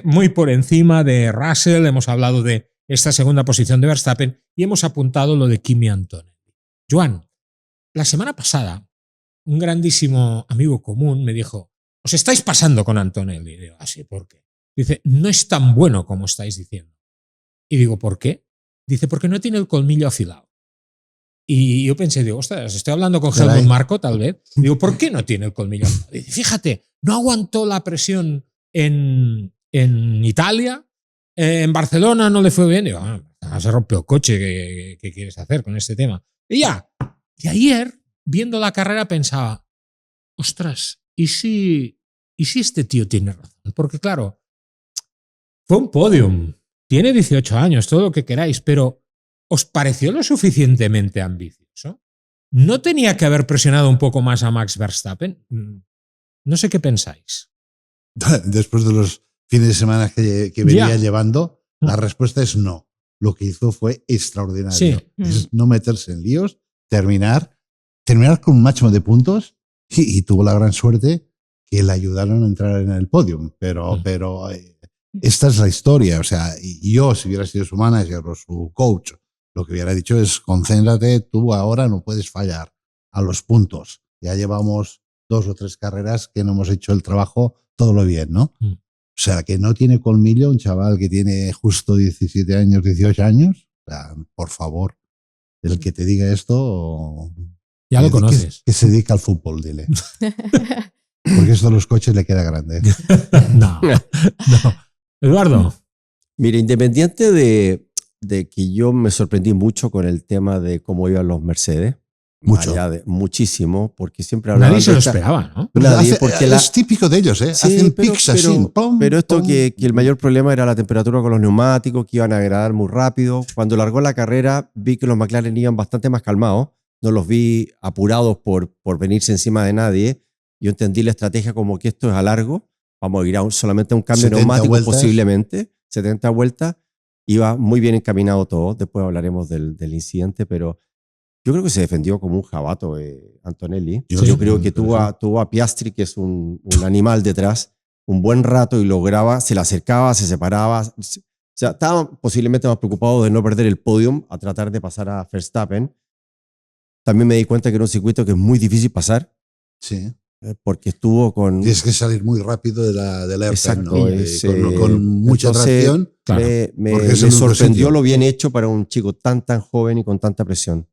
muy por encima de Russell, hemos hablado de esta segunda posición de Verstappen y hemos apuntado lo de Kimi Antonelli. Joan, la semana pasada un grandísimo amigo común me dijo: os estáis pasando con Antonelli. Y digo, ¿así? ¿Por qué? Dice, no es tan bueno como estáis diciendo. Y digo, ¿por qué? Dice, porque no tiene el colmillo afilado. Y yo pensé, digo, ostras, estoy hablando con Helmut Marko, tal vez. Digo, ¿por qué no tiene el colmillo afilado? Dice, fíjate, no aguantó la presión en Italia, en Barcelona no le fue bien. Digo, se rompió el coche, ¿qué quieres hacer con este tema? Y ayer, viendo la carrera, pensaba, ostras, ¿y si este tío tiene razón? Porque claro, fue un podium, tiene 18 años, todo lo que queráis, pero ¿os pareció lo suficientemente ambicioso? ¿No tenía que haber presionado un poco más a Max Verstappen? No sé qué pensáis. Después de los fines de semana que venía llevando, la respuesta es no. Lo que hizo fue extraordinario. Sí. Es no meterse en líos, terminar con un máximo de puntos y tuvo la gran suerte que le ayudaron a entrar en el podium. Pero esta es la historia. O sea, yo, si hubiera sido su manager o su coach, lo que hubiera dicho es: concéntrate, tú ahora no puedes fallar a los puntos. Ya llevamos 2 o 3 carreras que no hemos hecho el trabajo todo lo bien, ¿no? O sea, que no tiene colmillo un chaval que tiene justo 17 años, 18 años. O sea, por favor, el que te diga esto... Ya lo conoces. Que se dedica al fútbol, dile. Porque esto a los coches le queda grande. No. Eduardo. Mira, independiente de que yo me sorprendí mucho con el tema de cómo iban los Mercedes, Mucho. Muchísimo, porque siempre hablaban Nadie se lo esperaba, ¿no? Nadie, porque es típico de ellos, ¿eh? Sí, hacen picks así. Pum, pero esto pum. que el mayor problema era la temperatura con los neumáticos, que iban a degradar muy rápido. Cuando largó la carrera, vi que los McLaren iban bastante más calmados. No los vi apurados por venirse encima de nadie. Yo entendí la estrategia como que esto es a largo. Vamos a ir solamente a un cambio 70 neumático vueltas. posiblemente. 70 vueltas. Iba muy bien encaminado todo. Después hablaremos del incidente, pero yo creo que se defendió como un jabato Antonelli. Yo creo que tuvo a Piastri, que es un animal detrás, un buen rato y lograba, se le acercaba, se separaba. O sea, estaba posiblemente más preocupado de no perder el podium a tratar de pasar a Verstappen. También me di cuenta que era un circuito que es muy difícil pasar. Sí. Porque estuvo con... Tienes que salir muy rápido de la Exacto, ¿no? Con mucha entonces, tracción. Claro, me sorprendió lo bien hecho para un chico tan joven y con tanta presión.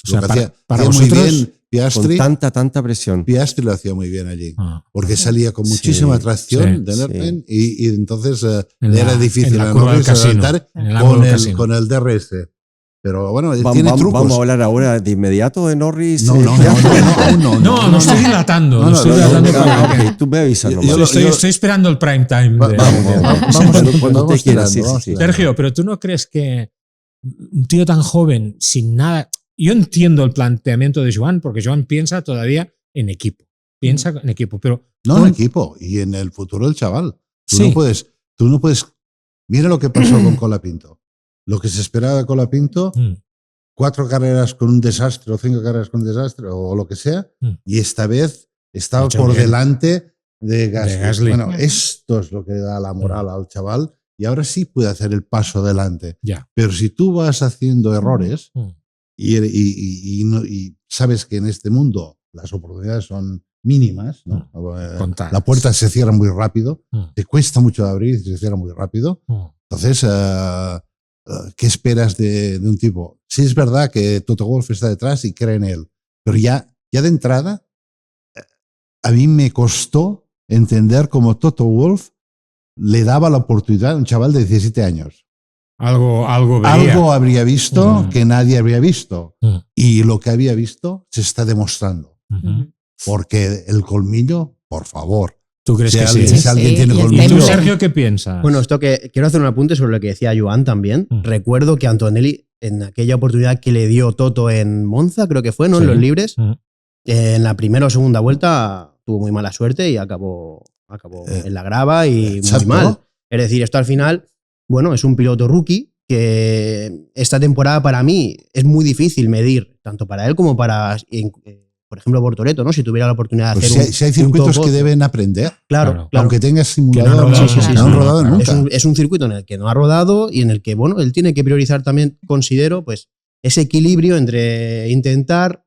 O sea, Lo que hacía para muy vosotros, bien Piastri. Con tanta presión. Piastri lo hacía muy bien allí. Ah, Porque salía con muchísima tracción del airplane y entonces era difícil en la curva del casino, con el DRS. Pero bueno, tiene Vamos trucos. a hablar ahora de inmediato de Norris. No, estoy dilatando. Ok, tú me avisas nomás. Estoy esperando el prime time. Cuando usted quiera. Sí. Sergio, pero ¿tú no crees que un tío tan joven, sin nada... Yo entiendo el planteamiento de Joan, porque Joan piensa todavía en equipo. Piensa en equipo, pero... No en equipo, y en el futuro del chaval. Tú no puedes... Mira lo que pasó con Colapinto. Lo que se esperaba de Colapinto, 4 carreras con un desastre o 5 carreras con un desastre o lo que sea, y esta vez estaba por delante de Gasly. Bueno, esto es lo que da la moral al chaval y ahora sí puede hacer el paso adelante. Pero si tú vas haciendo errores y sabes que en este mundo las oportunidades son mínimas, ¿no? La puerta se cierra muy rápido, te cuesta mucho abrir y se cierra muy rápido. Entonces... ¿qué esperas de un tipo? Sí, es verdad que Toto Wolff está detrás y cree en él, pero ya de entrada a mí me costó entender cómo Toto Wolff le daba la oportunidad a un chaval de 17 años. Algo habría visto que nadie habría visto y lo que había visto se está demostrando. Porque el colmillo, por favor. ¿Tú crees que sí? Si alguien tiene colmillo. ¿Y tú, Sergio, qué piensas? Bueno, quiero hacer un apunte sobre lo que decía Joan también. Recuerdo que Antonelli, en aquella oportunidad que le dio Toto en Monza, creo que fue, ¿no? En los libres, en la primera o segunda vuelta tuvo muy mala suerte y acabó en la grava y muy mal. Es decir, esto al final, bueno, es un piloto rookie que esta temporada para mí es muy difícil medir, tanto para él como para... por ejemplo, Bortoleto, ¿no? Si tuviera la oportunidad de hacer si hay circuitos que deben aprender, claro. Aunque tengas simulador, no han rodado nunca. Es un circuito en el que no ha rodado y en el que, bueno, él tiene que priorizar también, considero, pues ese equilibrio entre intentar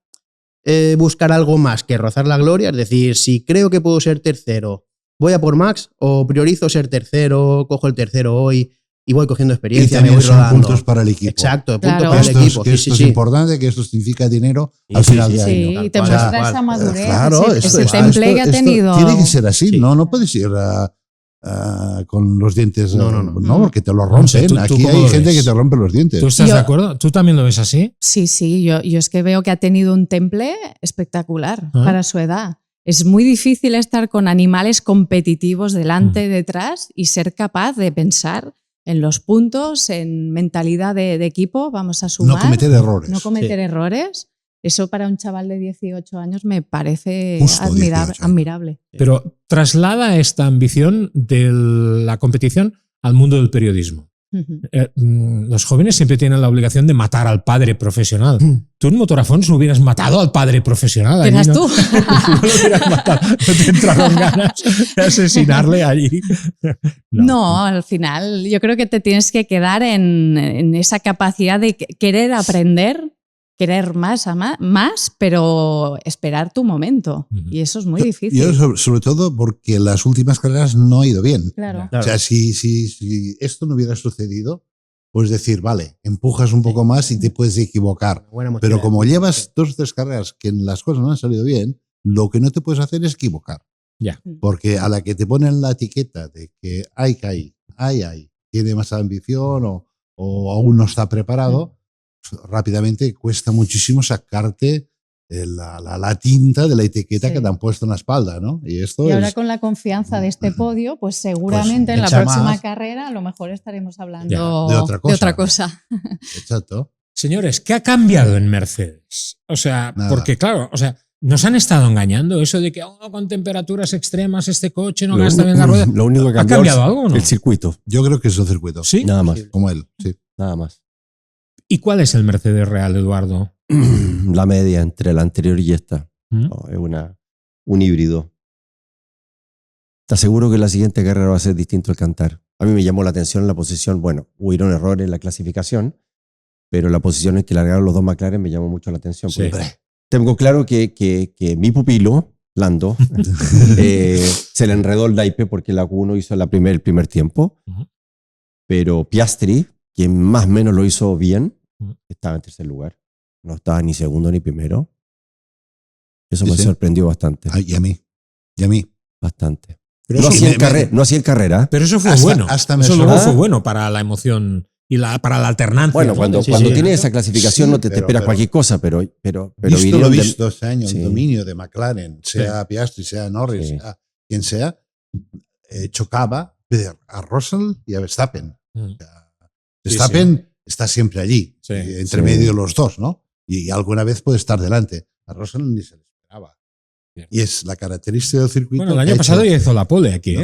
buscar algo más que rozar la gloria, es decir, si creo que puedo ser tercero, voy a por Max o priorizo ser tercero, cojo el tercero hoy y voy cogiendo experiencia, me voy rodando. Puntos para el equipo. Exacto, puntos para el equipo. Que esto es importante, que esto significa dinero al final de año. Sí, te muestra esa madurez. Claro, ese temple que ha tenido. Tiene que ser así, no puedes ir con los dientes. No, porque te lo rompen. Aquí hay gente que te rompe los dientes. ¿Tú estás de acuerdo? ¿Tú también lo ves así? Sí, yo es que veo que ha tenido un temple espectacular para su edad. Es muy difícil estar con animales competitivos delante, detrás y ser capaz de pensar en los puntos, en mentalidad de equipo, vamos a sumar. No cometer errores. No cometer errores. Eso para un chaval de 18 años me parece admirable. Pero traslada esta ambición de la competición al mundo del periodismo. Los jóvenes siempre tienen la obligación de matar al padre profesional. Tú en Motorafons no hubieras matado al padre profesional. ¿Qué eras tú? No lo hubieras matado. No te entraron ganas de asesinarle allí. No, al final yo creo que te tienes que quedar en esa capacidad de querer aprender, querer más, pero esperar tu momento. Y eso es muy difícil. Yo sobre todo porque las últimas carreras no ha ido bien. Claro. O sea, si esto no hubiera sucedido, puedes decir, vale, empujas un poco más y te puedes equivocar. Pero como llevas 2 o 3 carreras que las cosas no han salido bien, lo que no te puedes hacer es equivocar. Porque a la que te ponen la etiqueta de que tiene más ambición o aún no está preparado, rápidamente cuesta muchísimo sacarte la tinta de la etiqueta que te han puesto en la espalda, ¿no? Y ahora con la confianza de este podio, pues seguramente en la próxima carrera a lo mejor estaremos hablando de otra cosa. Exacto. Señores, ¿qué ha cambiado en Mercedes? O sea, Nada. Porque claro, o sea, nos han estado engañando eso de que con temperaturas extremas este coche no gasta bien la rueda. Lo único que ¿Ha cambiado algo o no? El circuito. Yo creo que es un circuito. Sí. Nada más. Como él, sí. Nada más. ¿Y cuál es el Mercedes real, Eduardo? La media entre la anterior y esta. ¿Mm? No, es un híbrido. ¿Estás seguro que la siguiente carrera va a ser distinto al cantar? A mí me llamó la atención la posición. Bueno, hubieron errores en la clasificación, pero la posición en que largaron los dos McLaren me llamó mucho la atención. Sí. Tengo claro que mi pupilo, Lando, se le enredó el naipe porque la Q1 hizo el primer tiempo, pero Piastri, quien más o menos lo hizo bien, estaba en tercer lugar. No estaba ni segundo ni primero. Eso me sorprendió bastante. Y a mí. Bastante. Pero no eso, hacía en carrera. Pero eso fue bueno. Eso luego fue bueno para la emoción y para la alternancia. Bueno, cuando tienes esa clasificación no te esperas cualquier cosa, pero visto lo visto este año, el dominio de McLaren, sea Piastri, sea Norris, sea quien sea, chocaba a Russell y a Verstappen. Verstappen está siempre allí, entre medio los dos, ¿no? Y alguna vez puede estar delante. A Russell ni se le esperaba. Bien. Y es la característica del circuito. Bueno, el año pasado ya hizo la pole aquí.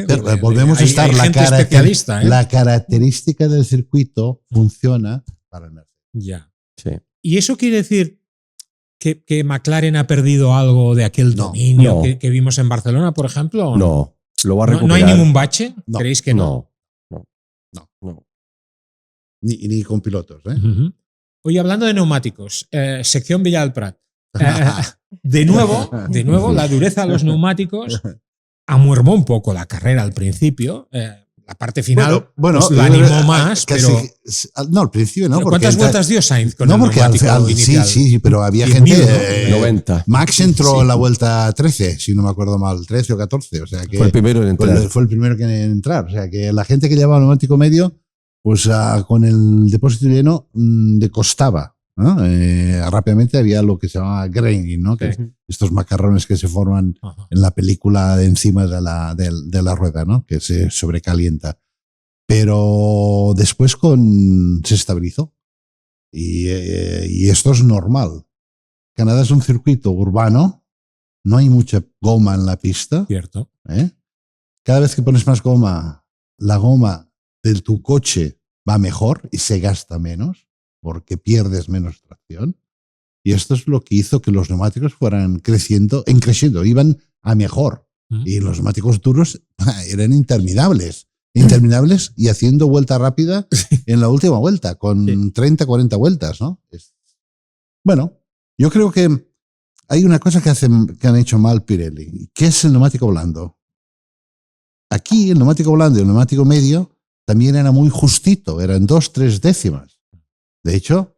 Volvemos a estar. Especialista, la característica del circuito funciona para el Mercedes. Ya. Sí. ¿Y eso quiere decir que McLaren ha perdido algo de aquel dominio que vimos en Barcelona, por ejemplo? ¿o no, lo va a recuperar. ¿No hay ningún bache? ¿Creéis que no? No. Ni con pilotos. Oye, hablando de neumáticos, sección Villa del Prat. De nuevo, la dureza de los neumáticos amuervó un poco la carrera al principio. La parte final la animó más, pero... No, al principio no. ¿Cuántas vueltas dio Sainz con el neumático inicial? Sí, pero había gente... 90. Max entró en la vuelta 13, si no me acuerdo mal, 13 o 14. O sea que fue el primero en entrar. Fue el primero en entrar. O sea que la gente que llevaba el neumático medio, pues con el depósito lleno le costaba, ¿no? Rápidamente había lo que se llamaba graining, ¿no? Que estos macarrones que se forman en la película de encima de la rueda, ¿no? Que se sobrecalienta. Pero después se estabilizó. Y esto es normal. Canadá es un circuito urbano, no hay mucha goma en la pista. Cierto. Cada vez que pones más goma, la goma de tu coche va mejor y se gasta menos porque pierdes menos tracción. Y esto es lo que hizo que los neumáticos fueran creciendo, iban a mejor. Y los neumáticos duros eran interminables y haciendo vuelta rápida en la última vuelta, con 30, 40 vueltas, ¿no? Bueno, yo creo que hay una cosa que han hecho mal Pirelli, que es el neumático blando. Aquí el neumático blando y el neumático medio también era muy justito, eran 2-3 décimas. De hecho,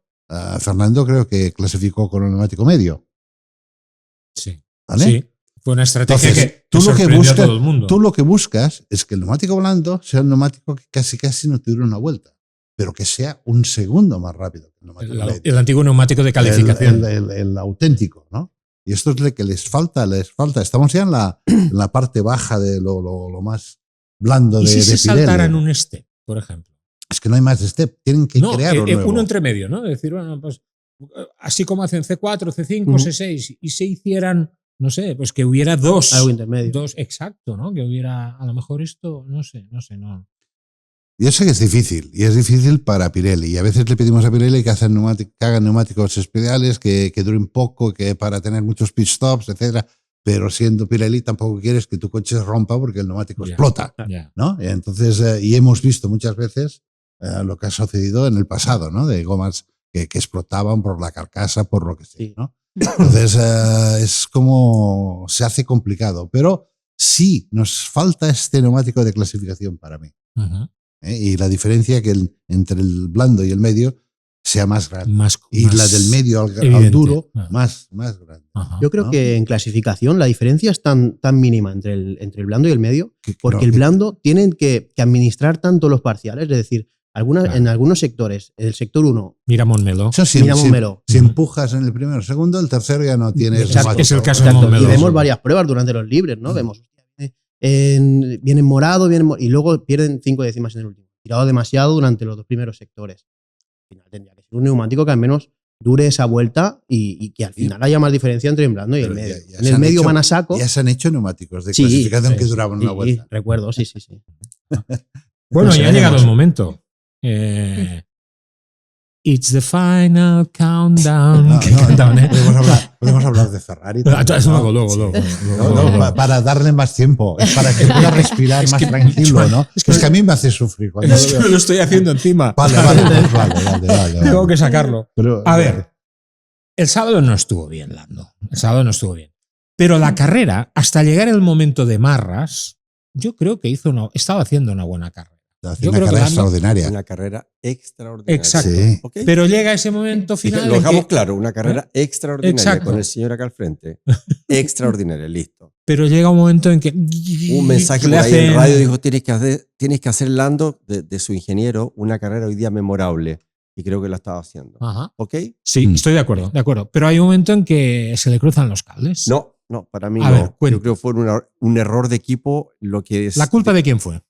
Fernando creo que clasificó con el neumático medio. Sí. ¿Vale? Sí. Fue una estrategia Entonces, que sorprendió a todo el mundo. Tú lo que buscas es que el neumático blando sea un neumático que casi no te dure una vuelta, pero que sea un segundo más rápido que el neumático medio. El antiguo neumático de calificación. El auténtico, ¿no? Y esto es lo que les falta. Estamos ya en la parte baja de lo más blando de Pirelli. ¿Y si se saltaran un step, por ejemplo? Es que no hay más step, tienen que crearlo nuevo. Uno entre medio, ¿no? Es decir, bueno, pues así como hacen C4, C5, C6, y se hicieran, no sé, pues que hubiera dos. Algo intermedio. Dos, exacto, ¿no? Que hubiera a lo mejor esto, no sé. Yo sé que es difícil, y es difícil para Pirelli. Y a veces le pedimos a Pirelli que hagan neumáticos especiales, que duren poco, que para tener muchos pit stops, etcétera. Pero siendo Pirelli tampoco quieres que tu coche se rompa porque el neumático explota, ¿no? Entonces, y hemos visto muchas veces lo que ha sucedido en el pasado, ¿no? De gomas que explotaban por la carcasa, por lo que sea, ¿no? Entonces, es como se hace complicado. Pero sí, nos falta este neumático de clasificación para mí. Y la diferencia que entre el blando y el medio sea más grande. Y la del medio al duro, más grande. Yo creo que en clasificación la diferencia es tan mínima entre el blando y el medio, porque el blando tienen que administrar tanto los parciales, es decir, En algunos sectores, el sector 1, Mira Montmeló. Eso sí, mira Montmeló. si empujas en el primero o el segundo, el tercero ya no tienes. Exacto. Es el caso de Exacto. Montmeló. Y vemos varias pruebas durante los libres, ¿no? Vemos, vienen morado, y luego pierden 5 décimas en el último. Tirado demasiado durante los 2 primeros sectores. Al final tendría que ser un neumático que al menos dure esa vuelta y que al final haya más diferencia entre el blando y el medio. En el medio van a saco. Ya se han hecho neumáticos de clasificación que duraban una vuelta. Recuerdo, sí. Bueno, Pues ya ha llegado el momento. It's the final countdown. No, que cantaban, ¿eh? podemos hablar de Ferrari. Luego. Para darle más tiempo, para que pueda respirar más tranquilo, ¿no? Es que a mí me hace sufrir. Cuando Es que me lo estoy haciendo encima. Vale. Tengo que sacarlo. Pero, A ver, el sábado no estuvo bien, Lando. El sábado no estuvo bien. Pero la carrera, hasta llegar el momento de Marras, yo creo que estaba haciendo una buena carrera. Una carrera extraordinaria. Una carrera extraordinaria. Exacto. Sí. ¿Okay? Pero llega ese momento final. Lo dejamos claro, una carrera extraordinaria Exacto. con el señor acá al frente. Extraordinaria, listo. Pero llega un momento en que. Un mensaje por ahí en radio dijo: tienes que hacer, Lando, de su ingeniero, una carrera hoy día memorable. Y creo que la estaba haciendo. Ajá. ¿Ok? Sí, estoy de acuerdo. Pero hay un momento en que se le cruzan los cables. No, para mí A no. ver, Yo creo que fue un error de equipo. Lo que es. ¿La culpa de quién fue?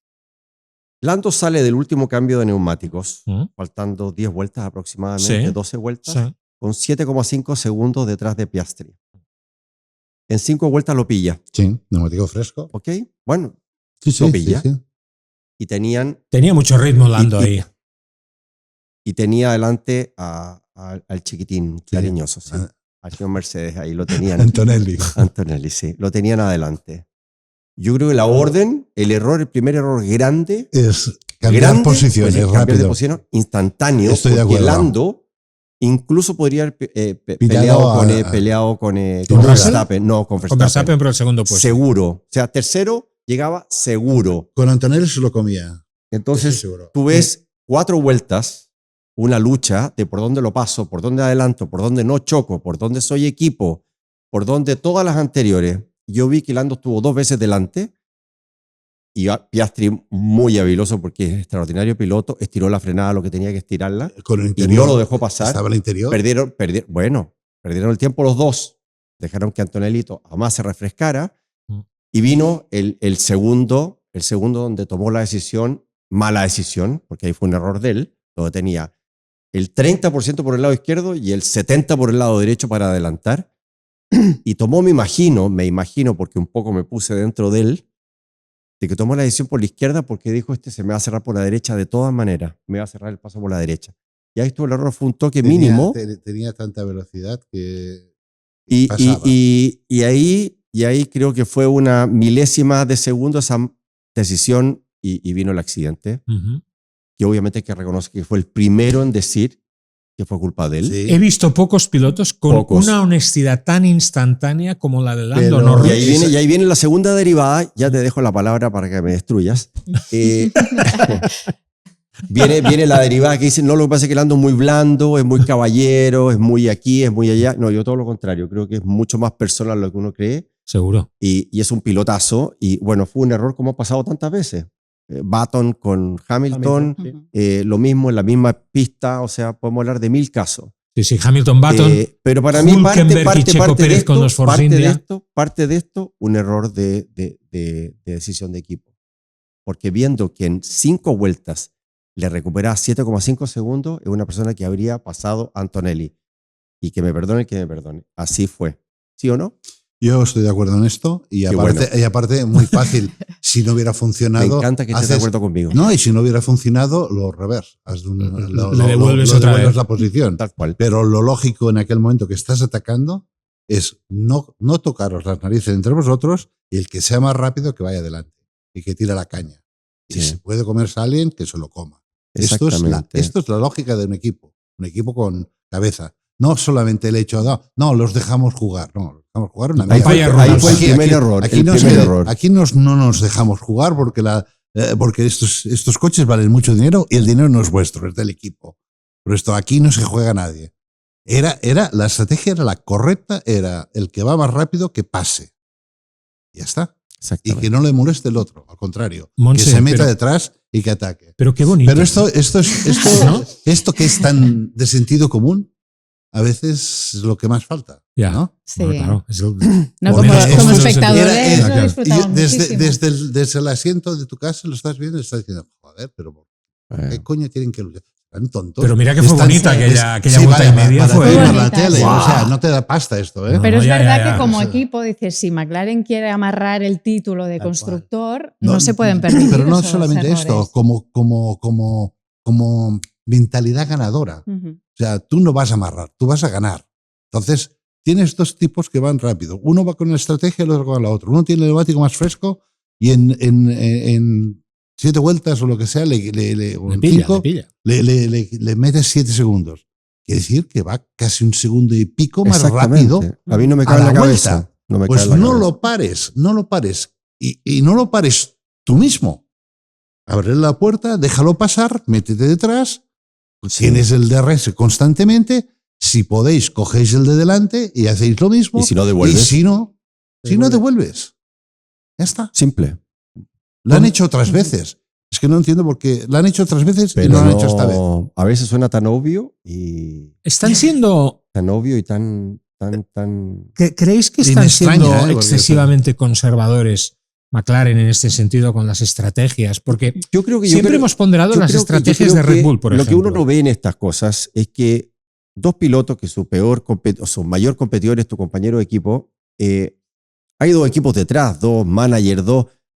Lando sale del último cambio de neumáticos, faltando 10 vueltas aproximadamente, 12 vueltas, con 7,5 segundos detrás de Piastri. En 5 vueltas lo pilla. Sí, neumático fresco. ¿Ok? Bueno, Sí, lo pilla. sí. Y tenía mucho ritmo Lando ahí. Y tenía adelante al chiquitín cariñoso, sí. Al señor Mercedes, ahí lo tenían. Antonelli, sí. Lo tenían adelante. Yo creo que el primer error grande es cambiar posiciones rápido. Cambiar de posición instantáneo. Estoy de acuerdo. Lando incluso podría haber peleado con Verstappen. No, con Verstappen. Con Verstappen por el segundo puesto. Seguro. O sea, tercero llegaba seguro. Con Antonelli se lo comía. Entonces, tú ves 4 vueltas, una lucha de por dónde lo paso, por dónde adelanto, por dónde no choco, por dónde soy equipo, por dónde todas las anteriores. Yo vi que Lando estuvo 2 veces delante y Piastri, muy habiloso porque es extraordinario piloto, estiró la frenada lo que tenía que estirarla con el interior, y no lo dejó pasar. Estaba el interior. Perdieron el tiempo los dos. Dejaron que Antonellito además se refrescara y vino el segundo donde tomó la decisión, mala decisión, porque ahí fue un error de él, donde tenía el 30% por el lado izquierdo y el 70% por el lado derecho para adelantar. Y tomó, me imagino, porque un poco me puse dentro de él, de que tomó la decisión por la izquierda porque dijo, se me va a cerrar por la derecha de todas maneras, me va a cerrar el paso por la derecha. Y ahí estuvo el error, fue un toque mínimo. Tenía tanta velocidad que y ahí creo que fue una milésima de segundo esa decisión y vino el accidente, que obviamente hay que reconocer que fue el primero en decir que fue culpa de él. Sí. He visto pocos pilotos con una honestidad tan instantánea como la de Lando Norris. Y ahí viene la segunda derivada. Ya te dejo la palabra para que me destruyas. Viene la derivada que dice, no, lo que pasa es que Lando es muy blando, es muy caballero, es muy aquí, es muy allá. No, yo todo lo contrario. Creo que es mucho más personal lo que uno cree. Seguro. Y es un pilotazo. Y bueno, fue un error como ha pasado tantas veces. Button con Hamilton, lo mismo en la misma pista, o sea, podemos hablar de 1000 casos. Sí, Hamilton, Button, pero para mí parte de esto, un error de decisión de equipo. Porque viendo que en 5 vueltas le recuperaba 7,5 segundos, es una persona que habría pasado a Antonelli. Y que me perdone el que me perdone. Así fue. ¿Sí o no? Yo estoy de acuerdo en esto y aparte muy fácil. Si no hubiera funcionado... Me encanta que estés de acuerdo conmigo. No, y si no hubiera funcionado, lo reverse. Le devuelves otra vez la posición. Tal cual. Pero lo lógico en aquel momento que estás atacando es no tocaros las narices entre vosotros y el que sea más rápido que vaya adelante y que tire la caña. Y si puede comerse a alguien, que se lo coma. Esto es la lógica de un equipo con cabeza. No solamente el hecho de, no, los dejamos jugar. No, los dejamos jugar una media. Ahí fue el primer error. Aquí no nos dejamos jugar porque estos coches valen mucho dinero y el dinero no es vuestro, es del equipo. Por esto aquí no se juega nadie. La estrategia era la correcta, era el que va más rápido que pase. Y ya está. y que no le moleste el otro, al contrario, Monse, que se meta detrás y que ataque. Pero qué bonito. Pero esto que es tan de sentido común, a veces es lo que más falta. Ya, ¿no? Sí. Bueno, claro. No, como espectadores lo disfrutamos muchísimo. Desde el asiento de tu casa lo estás viendo y estás diciendo, joder, pero ¿qué coño tienen que luchar? Están tontos. Pero mira que fue bonita aquella vuelta y media. Para Fue la tele, wow. o sea, no te da pasta esto, ¿eh? Pero es ya, verdad ya. que como O sea, equipo, dices, si McLaren quiere amarrar el título de Tal constructor, no se pueden permitir. Pero no esos solamente errores. esto, como mentalidad ganadora. Ujú. O sea, tú no vas a amarrar, tú vas a ganar. Entonces, tienes dos tipos que van rápido. Uno va con la estrategia y el otro con la otra. Uno tiene el neumático más fresco y en 7 vueltas o lo que sea, o en 5, le metes 7 segundos. Quiere decir que va casi un segundo y pico más rápido. A mí no me cabe en la cabeza. Pues no lo pares, no lo pares. Y no lo pares tú mismo. Abre la puerta, déjalo pasar, métete detrás, tienes el DRS constantemente. Si podéis, cogéis el de delante y hacéis lo mismo. Y si no devuelves. Y si no devuelves. Ya está. Simple. Lo han hecho otras veces. Es que no entiendo por qué. Lo han hecho otras veces y no lo han hecho esta vez. A veces suena tan obvio y Están siendo. tan obvio y tan. ¿Creéis que Y me están extraña, siendo porque excesivamente conservadores McLaren en este sentido con las estrategias? Porque Yo creo que siempre hemos ponderado las estrategias de Red Bull, por ejemplo. Lo que uno no ve en estas cosas es que dos pilotos que su mayor competidor es tu compañero de equipo, hay dos equipos detrás, dos managers,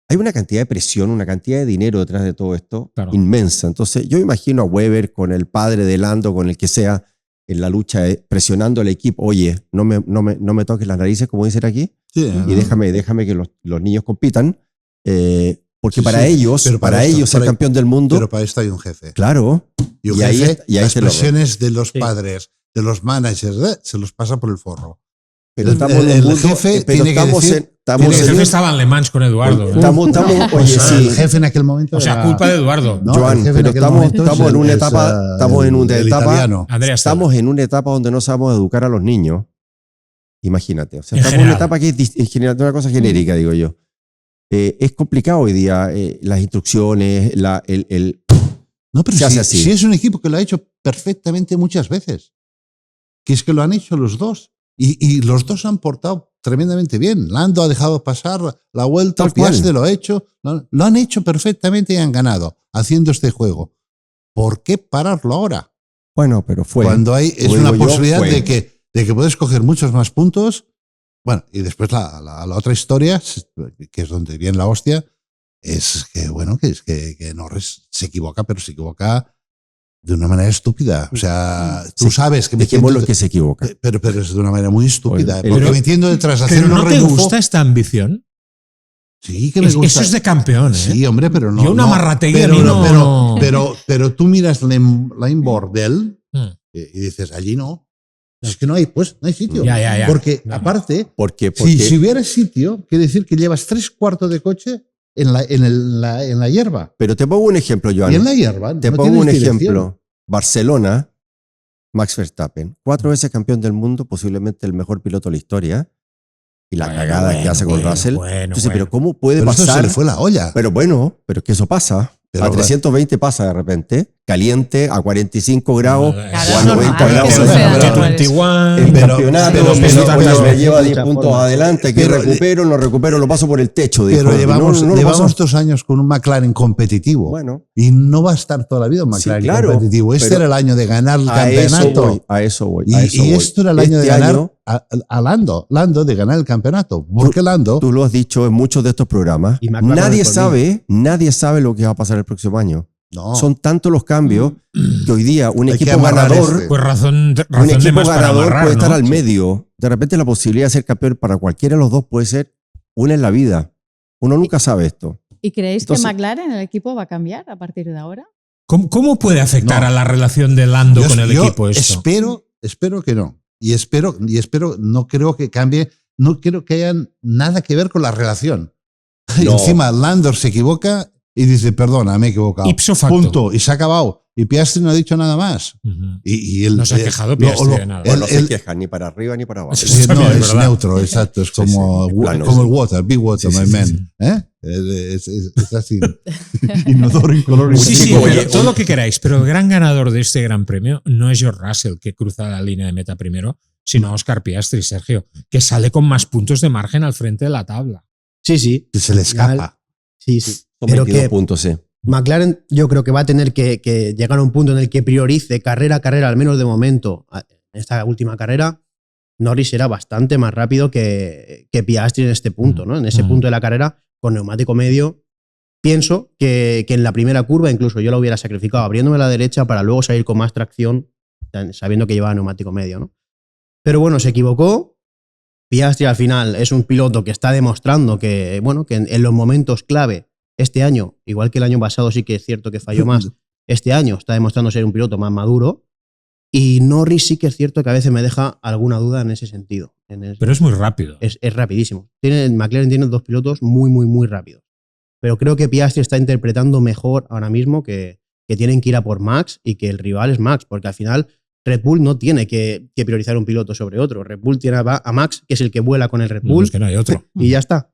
hay una cantidad de presión, una cantidad de dinero detrás de todo esto inmensa. Entonces yo imagino a Weber con el padre de Lando, con el que sea, en la lucha, presionando al equipo, oye, no me toques las narices, como dicen aquí, y déjame que los niños compitan, porque ellos, ser campeón del mundo. Pero para esto hay un jefe. Claro. Y un jefe, las presiones de los padres, de los managers, se los pasa por el forro. Pero el jefe tiene que decir... El jefe estaba en Le Mans con Eduardo. El jefe en aquel momento... O sea, culpa de Eduardo. No, Joan, pero estamos en una etapa... Andrea, estamos en una etapa donde no sabemos educar a los niños. Imagínate. O sea, estamos en una etapa que es una cosa genérica, digo yo. Es complicado hoy día las instrucciones, No, pero si es un equipo que lo ha hecho perfectamente muchas veces. Que es que lo han hecho los dos. Y los dos han portado tremendamente bien. Lando ha dejado pasar la vuelta, Piastri lo ha hecho. Lo han hecho perfectamente y han ganado haciendo este juego. ¿Por qué pararlo ahora? Bueno, pero fue. Cuando es una posibilidad de que puedes coger muchos más puntos. Bueno, y después la otra historia, que es donde viene la hostia, es que, bueno, que Norris se equivoca, pero se equivoca de una manera estúpida. O sea, tú sabes que... Dejémoslo que se equivoca. Pero es de una manera muy estúpida. Oye, porque metiendo detrás hacer ¿Pero un no te gusta esta ambición? Sí, que me gusta. Eso es de campeón, ¿eh? Sí, hombre, pero no... Yo una marrategui a mí no... Pero tú miras la inboard de él y dices, allí no. Es que no hay sitio. Ya. Porque, aparte, porque si hubiera sitio, quiere decir que llevas 3/4 de coche en la hierba. Pero te pongo un ejemplo, Joan. Y en la hierba. Te pongo un ejemplo. Barcelona, Max Verstappen, 4 veces campeón del mundo, posiblemente el mejor piloto de la historia. Y la cagada que hace con Russell. Entonces, pero ¿cómo puede pasar? Eso se le fue la olla. Pero bueno, pero es que eso pasa. A 320 pasa de repente, caliente, a 45 grados, o a 90 grados. El campeonato, me lleva 10 puntos adelante, que recupero, lo paso por el techo. Pero llevamos 2 años con un McLaren competitivo. Bueno. Y no va a estar toda la vida un McLaren competitivo. Este era el año de ganar el campeonato. A eso voy. Y esto era el año de ganar a Lando, de ganar el campeonato. Porque Lando... Tú lo has dicho en muchos de estos programas. Nadie sabe lo que va a pasar el próximo año. No. Son tantos los cambios que hoy día un equipo ganador, pues razón un equipo de más para ganador amarrar, puede estar ¿no? al medio. De repente la posibilidad de ser campeón para cualquiera de los dos puede ser una en la vida. Uno nunca sabe esto. ¿Y creéis que McLaren, el equipo, va a cambiar a partir de ahora? ¿Cómo puede afectar a la relación de Lando con el equipo esto? Espero que no. Y espero, no creo que cambie, no creo que haya nada que ver con la relación. No. Encima Lando se equivoca y dice, perdona, me he equivocado. Ipso facto. Punto. Y se ha acabado. y Piastri no ha dicho nada más. No se ha quejado Piastri de nada. Bueno, no se queja ni para arriba ni para abajo. No, es neutro, exacto. Es como el water, big water, my man. Es así. Inodoro, incoloro. Sí, todo lo que queráis, pero el gran ganador de este gran premio no es George Russell, que cruza la línea de meta primero, sino Oscar Piastri, Sergio, que sale con más puntos de margen al frente de la tabla. Sí. Que se le escapa. Sí. Son 22 puntos, sí. McLaren yo creo que va a tener que llegar a un punto en el que priorice carrera a carrera, al menos de momento, en esta última carrera. Norris era bastante más rápido que Piastri en este punto, ¿no? En ese punto de la carrera, con neumático medio. Pienso que en la primera curva incluso yo la hubiera sacrificado abriéndome a la derecha para luego salir con más tracción, sabiendo que llevaba neumático medio, ¿no? Pero bueno, se equivocó. Piastri al final es un piloto que está demostrando que, bueno, que en los momentos clave este año, igual que el año pasado sí que es cierto que falló más, este año está demostrando ser un piloto más maduro. Y Norris sí que es cierto que a veces me deja alguna duda en ese sentido. Pero es muy rápido. Es rapidísimo. McLaren tiene dos pilotos muy rápidos. Pero creo que Piastri está interpretando mejor ahora mismo que tienen que ir a por Max y que el rival es Max, porque al final Red Bull no tiene que priorizar un piloto sobre otro. Red Bull va a Max, que es el que vuela con el Red Bull. Es que no hay otro. Y ya está.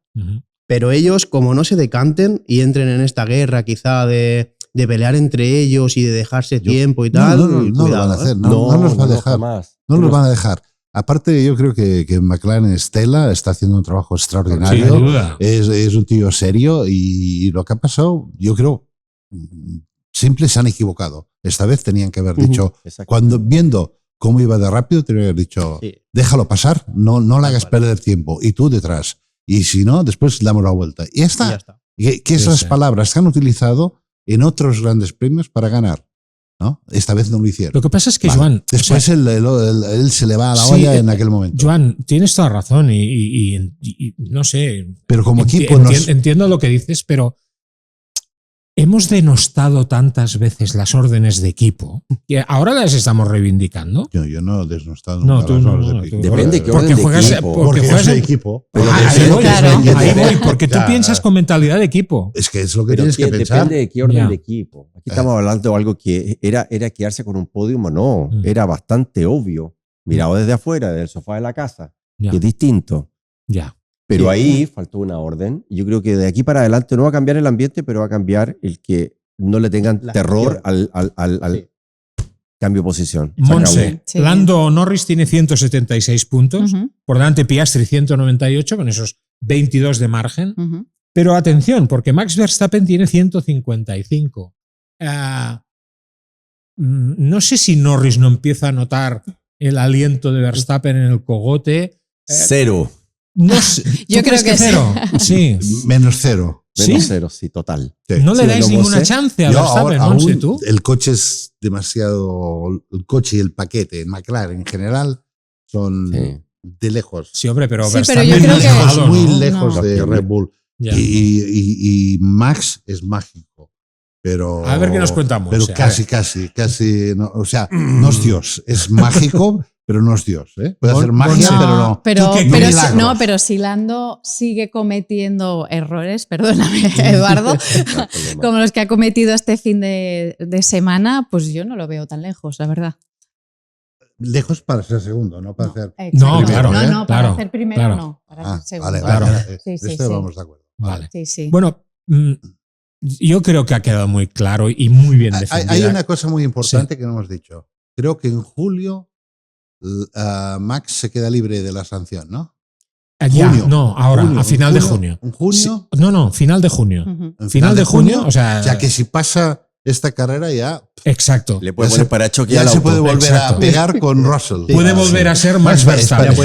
Pero ellos, como no se decanten y entren en esta guerra quizá de pelear entre ellos y de dejarse tiempo y tal. No lo van a hacer, no los va a dejar. No los van a dejar. Aparte, yo creo que McLaren Stella está haciendo un trabajo extraordinario. Sin duda. Es un tío serio y lo que ha pasado, yo creo, simple se han equivocado. Esta vez tenían que haber dicho, viendo cómo iba de rápido, tenían que haber dicho, déjalo pasar, no le hagas perder tiempo. Y tú detrás. Y si no, después damos la vuelta. Y ya está. Que esas palabras se han utilizado en otros grandes premios para ganar, ¿no? Esta vez no lo hicieron. Lo que pasa es que, Joan... Después él se le va a la olla en aquel momento. Joan, tienes toda razón y no sé... Pero como equipo... Entiendo lo que dices, pero hemos denostado tantas veces las órdenes de equipo que ahora las estamos reivindicando. Yo no he desnostado nunca las órdenes de equipo. Depende de qué orden de equipo. Porque juegas de equipo. Ahí voy, porque tú piensas con mentalidad de equipo. Es que es lo que tienes que pensar. Depende de qué orden de equipo. Aquí estamos hablando de algo que era quedarse con un podium o no. Era bastante obvio. Mirado desde afuera, del sofá de la casa. Que es distinto. Pero ahí faltó una orden. Y yo creo que de aquí para adelante no va a cambiar el ambiente, pero va a cambiar el que no le tengan terror al cambio de posición. Monse, Lando Norris tiene 176 puntos. Por delante Piastri 198 con esos 22 de margen. Pero atención, porque Max Verstappen tiene 155. No sé si Norris no empieza a notar el aliento de Verstappen en el cogote. Cero. No sé. Yo creo que cero. Sí. Menos cero. Menos cero, sí, total. No le dais ninguna chance a Verstappen, Monse, tú. El coche es demasiado... El coche y el paquete en McLaren en general son de lejos. Sí, hombre, pero Verstappen yo creo es muy lejos de Red Bull. Y Max es mágico. Pero, a ver qué nos contamos. Pero casi. No, o sea, no es Dios. Es mágico, pero no es Dios. Puede hacer magia, pero no. Pero si Lando sigue cometiendo errores, perdóname, Eduardo, como los que ha cometido este fin de semana, pues yo no lo veo tan lejos, la verdad. Lejos para ser segundo, no para ser. No, claro. Para hacer primero no. Para ser segundo. Vale. Esto vamos de acuerdo. Vale. Sí. Bueno. Yo creo que ha quedado muy claro y muy bien defendido. Hay una cosa muy importante que no hemos dicho. Creo que en julio Max se queda libre de la sanción, ¿no? Ahora, a final de junio. ¿En junio? Sí, final de junio. Final de junio, o sea que si pasa esta carrera ya... Exacto. Le puede poner para choque ya se puede volver a pegar con Russell. Puede volver a ser Max Verstappen.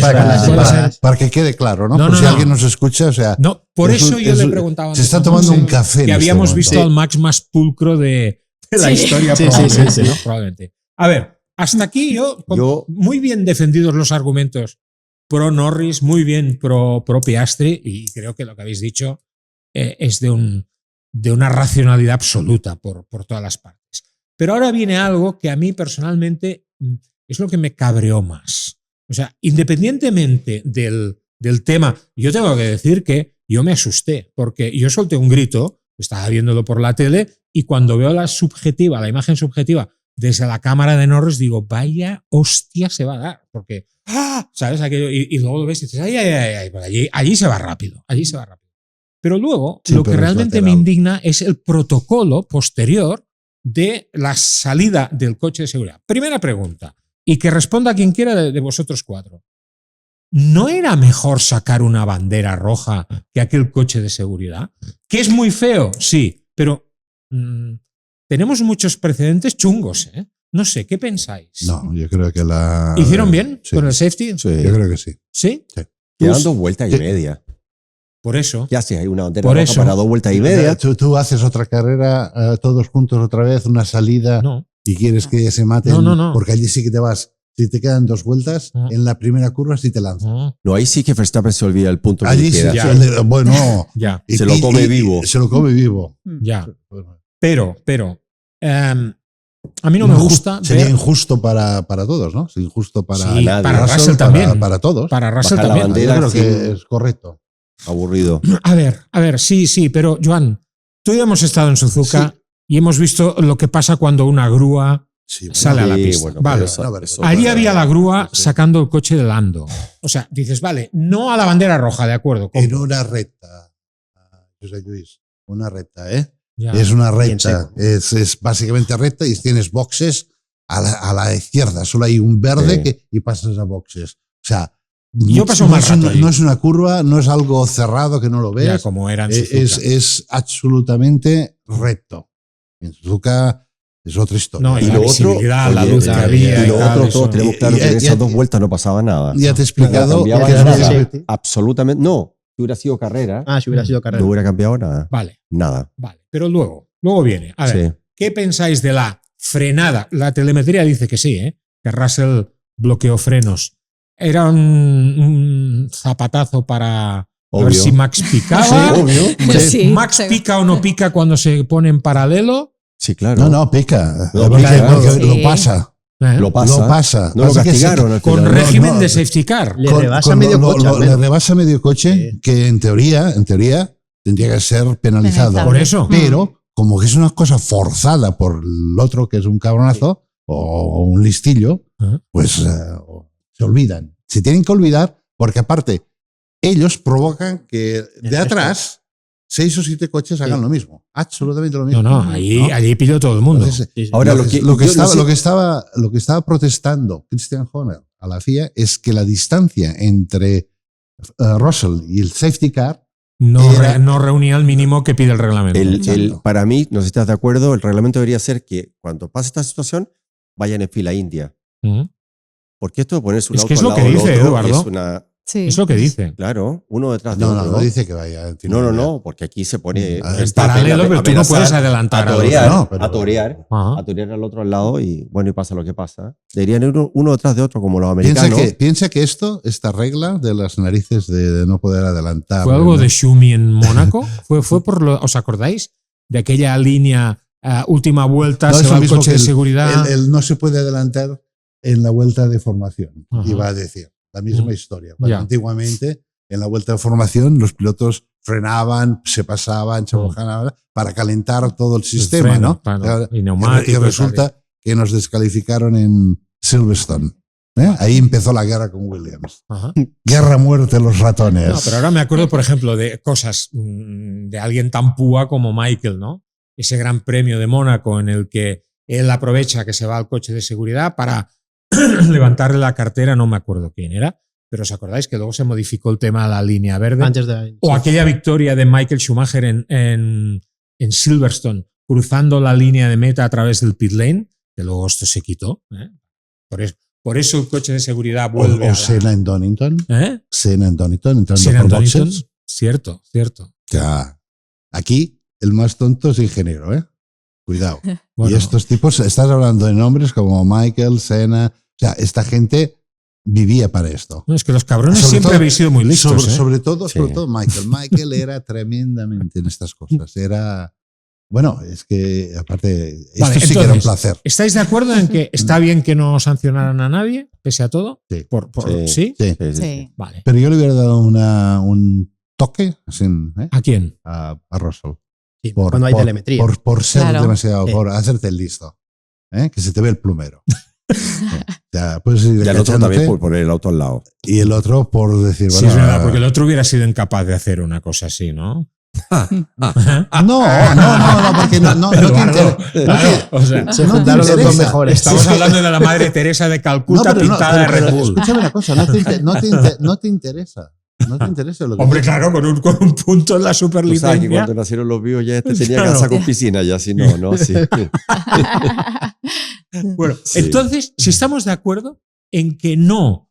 Para que quede claro, ¿no? Por si alguien nos escucha, o sea... No, por eso yo le preguntaba... Se está tomando un café. Que habíamos visto al Max más pulcro de la historia, probablemente, ¿no? Probablemente. A ver, hasta aquí yo muy bien defendidos los argumentos pro Norris, muy bien pro Piastri, y creo que lo que habéis dicho es de una racionalidad absoluta por todas las partes. Pero ahora viene algo que a mí personalmente es lo que me cabreó más. O sea, independientemente del tema, yo tengo que decir que yo me asusté, porque yo solté un grito, estaba viéndolo por la tele, y cuando veo la imagen subjetiva desde la cámara de Norris digo, vaya hostia se va a dar, porque, ¿sabes? Aquello, y luego lo ves y dices, ay, pues allí se va rápido, Pero luego, Sí, lo que pero es realmente me lateral. indigna es el protocolo posterior de la salida del coche de seguridad. Primera pregunta, y que responda quien quiera de vosotros 4. ¿No era mejor sacar una bandera roja que aquel coche de seguridad? ¿Que es muy feo? Sí, pero tenemos muchos precedentes chungos, ¿eh? No sé, ¿qué pensáis? No, yo creo que la... ¿Hicieron bien Sí. con el safety? Sí. Yo creo que sí. ¿Sí? Quedan 2 vueltas y Sí. media. Por eso. ¿Qué haces? Hay una bandera Por roja eso. para 2 vueltas y media. Tú haces otra carrera todos juntos otra vez, una salida, No. y quieres que se maten, No. porque allí sí que te vas. Si te quedan 2 vueltas, No. en la primera curva sí te lanzas. No. No, ahí sí que Verstappen se olvida el punto que Allí le sí, queda. Ya. bueno. Ya, y- Se lo come y- vivo. Se lo come vivo. ya. Pero, a mí no me gusta Sería ver... injusto para todos, ¿no? Es injusto para, Sí, nadie. para Russell también. Para todos. Para Russell Bajar la también. bandera. Yo creo que sin- es correcto. Aburrido. A ver, sí, pero Joan, tú y yo hemos estado en Suzuka y hemos visto lo que pasa cuando una grúa Sí, sale a la Sí, pista. bueno, Vale. pero eso- eso- Allí había la grúa Sí. sacando el coche de Lando. O sea, dices, vale, no a la bandera roja, de acuerdo. En compro. una recta, José Luis, una recta, ¿eh? Ya. Es una Bien recta, seco. es básicamente recta y tienes boxes a la izquierda, solo hay un verde Sí. y pasas a boxes. O sea, Yo paso un mal rato allí. no es una curva, no es algo cerrado que no lo Ya, ves, como era en Suzuka. es absolutamente recto. En Suzuka es otra historia. No, y Y la lo otro, visibilidad, la oye, luz que ya, había Y lo tal, otro, eso. todos tenemos claro Y- que en y- esas y- 2 vueltas no pasaba nada. Ya te he No explicado cambiaba que nada. es- Absolutamente. No, si hubiera sido carrera, Si hubiera sido carrera. no hubiera cambiado nada. Vale, Nada. pero luego viene. A ver, Sí. ¿qué pensáis de la frenada? La telemetría dice que sí, que Russell bloqueó frenos. Era un zapatazo para ver Obvio. si Max picaba. Sí, obvio. Sí, Max sí. pica o no pica cuando se pone en paralelo. Sí, claro. No, pica. No, Pica, pica, porque sí. lo pasa. ¿eh? Lo pasa. Lo pasa. No lo Pasa que castigaron al Con final. régimen no. de safety car. Le rebasa medio coche. al Le menos. rebasa medio coche, Sí. que en teoría tendría que ser penalizado. Penalizable. Por eso. Pero, como que es una cosa forzada por el otro que es un cabronazo o un listillo, Ajá. pues se olvidan. Se tienen que olvidar porque aparte ellos provocan que El de atrás 6 o 7 coches hagan lo mismo. Absolutamente lo mismo. No, allí pilló todo el mundo. Entonces, Sí, sí. Ahora, lo que yo no estaba, sé- lo que estaba protestando Christian Horner a la FIA es que la distancia entre Russell y el safety car No reunía el mínimo que pide el reglamento. Exacto. Para mí, no sé si estás de acuerdo, el reglamento debería ser que cuando pase esta situación, vayan en fila india. Ujú. Porque esto de ponerse un Es auto que es al lo que lado del dice, otro Eduardo. es una... Sí. Es lo que dice. Claro, uno detrás de no, otro. no dice que vaya. No, porque aquí se pone... Ah, En está paralelo, pero tú no amenazar, puedes adelantar a al otro. torear, No, pero- a torear, Ajá. a torear al otro al lado y bueno, y pasa lo que pasa. Deberían ir uno detrás de otro como los americanos. Piensa que esta regla de las narices de no poder adelantar. ¿Fue algo ¿no? de Schumi en Mónaco? ¿Fue por lo, ¿os acordáis? De aquella línea, última vuelta, No, se es va lo el mismo coche que de seguridad. el no se puede adelantar en la vuelta de formación. Ajá. Iba a decir, la misma Ujú. historia. Cuando Ya. antiguamente, en la vuelta de formación, los pilotos frenaban, se pasaban, se Ujú. bajaban para calentar todo el sistema, freno, ¿no? claro, y Y neumáticos, resulta que nos descalificaron en Silverstone. ¿eh? Ahí empezó la guerra con Williams. Ajá. Guerra a muerte los ratones. No, pero ahora me acuerdo, por ejemplo, de cosas de alguien tan púa como Michael, ¿no? Ese gran premio de Mónaco en el que él aprovecha que se va al coche de seguridad para levantarle la cartera, no me acuerdo quién era, pero ¿os acordáis que luego se modificó el tema de la línea verde? Antes de. O aquella victoria de Michael Schumacher en Silverstone, cruzando la línea de meta a través del pit lane, que luego esto se quitó. ¿eh? Por eso el coche de seguridad vuelve o a Senna en Donington. ¿Eh? Senna en Donington, entrando Senna en por Donington. boxes. Cierto. Ya. Aquí el más tonto es ingeniero, ¿eh? Cuidado. Bueno, Y estos tipos, estás hablando de nombres como Michael, Senna, o sea, esta gente vivía para esto. no, es que los cabrones Sobre siempre todo- habéis sido muy listos. Sobre ¿eh? todo Sí. Michael. Michael era tremendamente en estas cosas. Era, bueno, es que aparte, esto Vale, sí que era un entonces, placer. ¿Estáis de acuerdo en que está bien que no sancionaran a nadie, pese a todo? Sí. ¿Sí? Sí. Sí. Vale. Pero yo le hubiera dado un toque así, ¿eh? ¿A quién? a Russell. Sí, cuando hay telemetría. Por ser Claro. demasiado, Sí. por hacerte el listo. que se te ve el plumero. Puedes ir y el otro agachándote, también por poner el auto al lado. y el otro por decir, Sí, bueno, es verdad, porque el otro hubiera sido incapaz de hacer una cosa así, ¿no? no, porque no te Eduardo, interesa. claro, o sea, Se no te juntaron los dos interesa. mejores. estamos hablando de la Madre Teresa de Calcuta pintada de Red Bull. Escúchame una cosa, no te interesa. No te interesa lo que Hombre, claro, con un punto en la Tú sabes que superlicencia. cuando nacieron los vivos ya tenía Claro. casa con piscina, ya si no, así. Bueno, Sí. entonces, si estamos de acuerdo en que no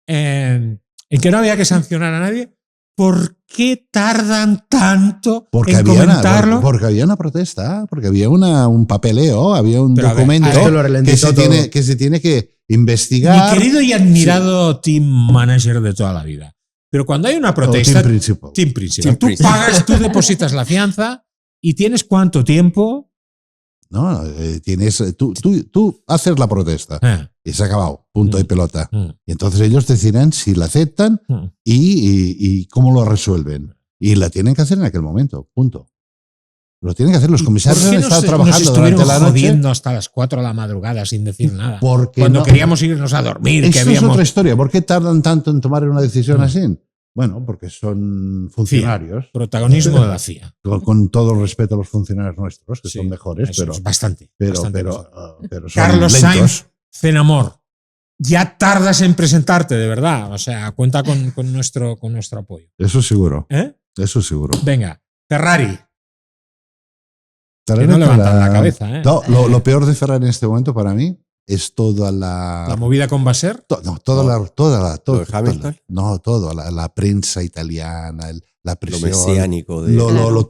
había que sancionar a nadie, ¿por qué tardan tanto Porque en había, comentarlo? porque había una protesta, porque había un papeleo, había un Pero a ver, documento a ver, lo ralentizó que se tiene que Mi investigar. querido y admirado team manager de toda la vida. Pero cuando hay una protesta, Team Principal. Team Principal, Team tú Principal. pagas, tú depositas la fianza y tienes cuánto tiempo. No, tú haces la protesta y se ha acabado, punto y pelota. Y entonces ellos decidirán si la aceptan y cómo lo resuelven. Y la tienen que hacer en aquel momento, punto. Lo tienen que hacer. Los comisarios han estado trabajando durante la noche. Jodiendo hasta las 4 de la madrugada sin decir nada. Porque Cuando no- queríamos irnos a dormir, que Eso es habíamos. otra historia. ¿Por qué tardan tanto en tomar una decisión así? Bueno, porque son funcionarios. Protagonismo de la CIA. Con todo el respeto a los funcionarios nuestros, que Sí, son mejores, eso pero, es bastante. bastante mejor. pero son Carlos lentos. Sainz, Cenamor. Ya tardas en presentarte, de verdad. O sea, cuenta con nuestro apoyo. Eso seguro. ¿Eh? Eso seguro. Venga, Ferrari. Que no levantan la cabeza, ¿eh? No, lo peor de Ferrari en este momento para mí es toda la. La movida con Basser. ¿Lo de Hamilton? Toda la prensa italiana, la Lo presión. mesiánico de.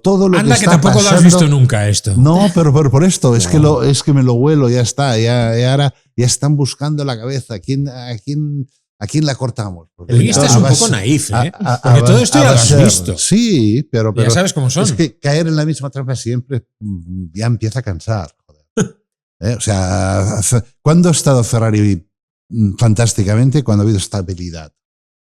Todo lo Anda, que que está tampoco pasando. lo has visto nunca esto. No, pero por esto, es No. que es que me lo huelo, ya está, ya ahora ya están buscando la cabeza, ¿a quién la cortamos? Porque El guista es a un base- poco naif, ¿eh? a- Porque todo esto ya lo has base- visto. Sí, pero Ya sabes cómo son. es que caer en la misma trampa siempre ya empieza a cansar. Joder. O sea, ¿cuándo ha estado Ferrari fantásticamente? Cuando ha habido estabilidad,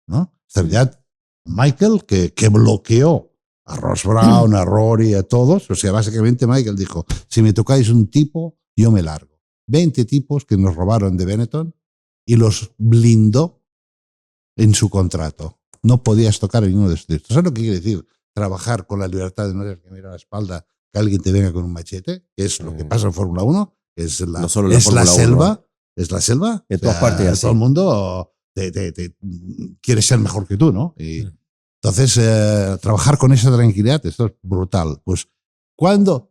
¿no? Estabilidad. Michael, que bloqueó a Ross Brown, a Rory, a todos. O sea, básicamente Michael dijo, si me tocáis un tipo, yo me largo. 20 tipos que nos robaron de Benetton y los blindó en su contrato. No podías tocar a ninguno de estos. ¿Sabes lo que quiere decir? Trabajar con la libertad de no tener que mirar a la espalda que alguien te venga con un machete, que es lo que pasa en Fórmula 1, que es la, No solo en la es la Fórmula 1. selva. Es la selva. En todas partes, así. Todo el mundo te quiere ser mejor que tú, ¿no? Y entonces, trabajar con esa tranquilidad, esto es brutal. Pues,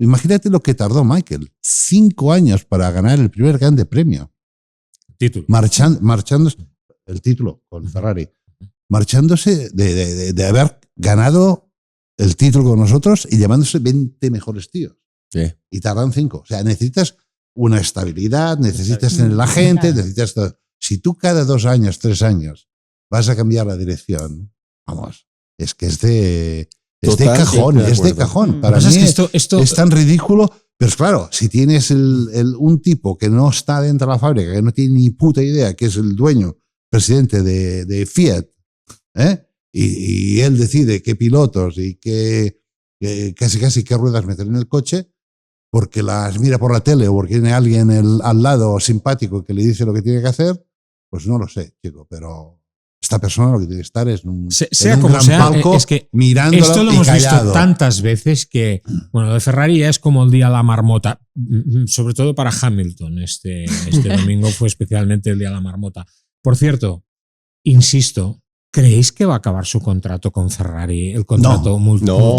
imagínate lo que tardó Michael. 5 años para ganar el primer grande premio. Título. Marchando el título con Ferrari. Marchándose de haber ganado el título con nosotros y llamándose 20 mejores tíos. Sí. Y tardan 5. O sea, necesitas una estabilidad, necesitas tener la gente, necesitas todo. Si tú cada 2 años, 3 años vas a cambiar la dirección, vamos, es que es de cajón, de es de acuerdo. cajón. Para Pasa mí es que esto es tan ridículo, pero es claro, si tienes un tipo que no está dentro de la fábrica, que no tiene ni puta idea, que es el dueño, presidente de Fiat, y él decide qué pilotos y casi qué ruedas meter en el coche, porque las mira por la tele o porque tiene alguien al lado simpático que le dice lo que tiene que hacer, pues no lo sé, chico, pero esta persona lo que tiene que estar es en un como gran sea, palco es que mirándolo esto lo y hemos callado. visto tantas veces que, bueno, lo de Ferrari ya es como el día de la marmota, sobre todo para Hamilton. Este domingo fue especialmente el día de la marmota. Por cierto, insisto, ¿creéis que va a acabar su contrato con Ferrari? El contrato multi. No.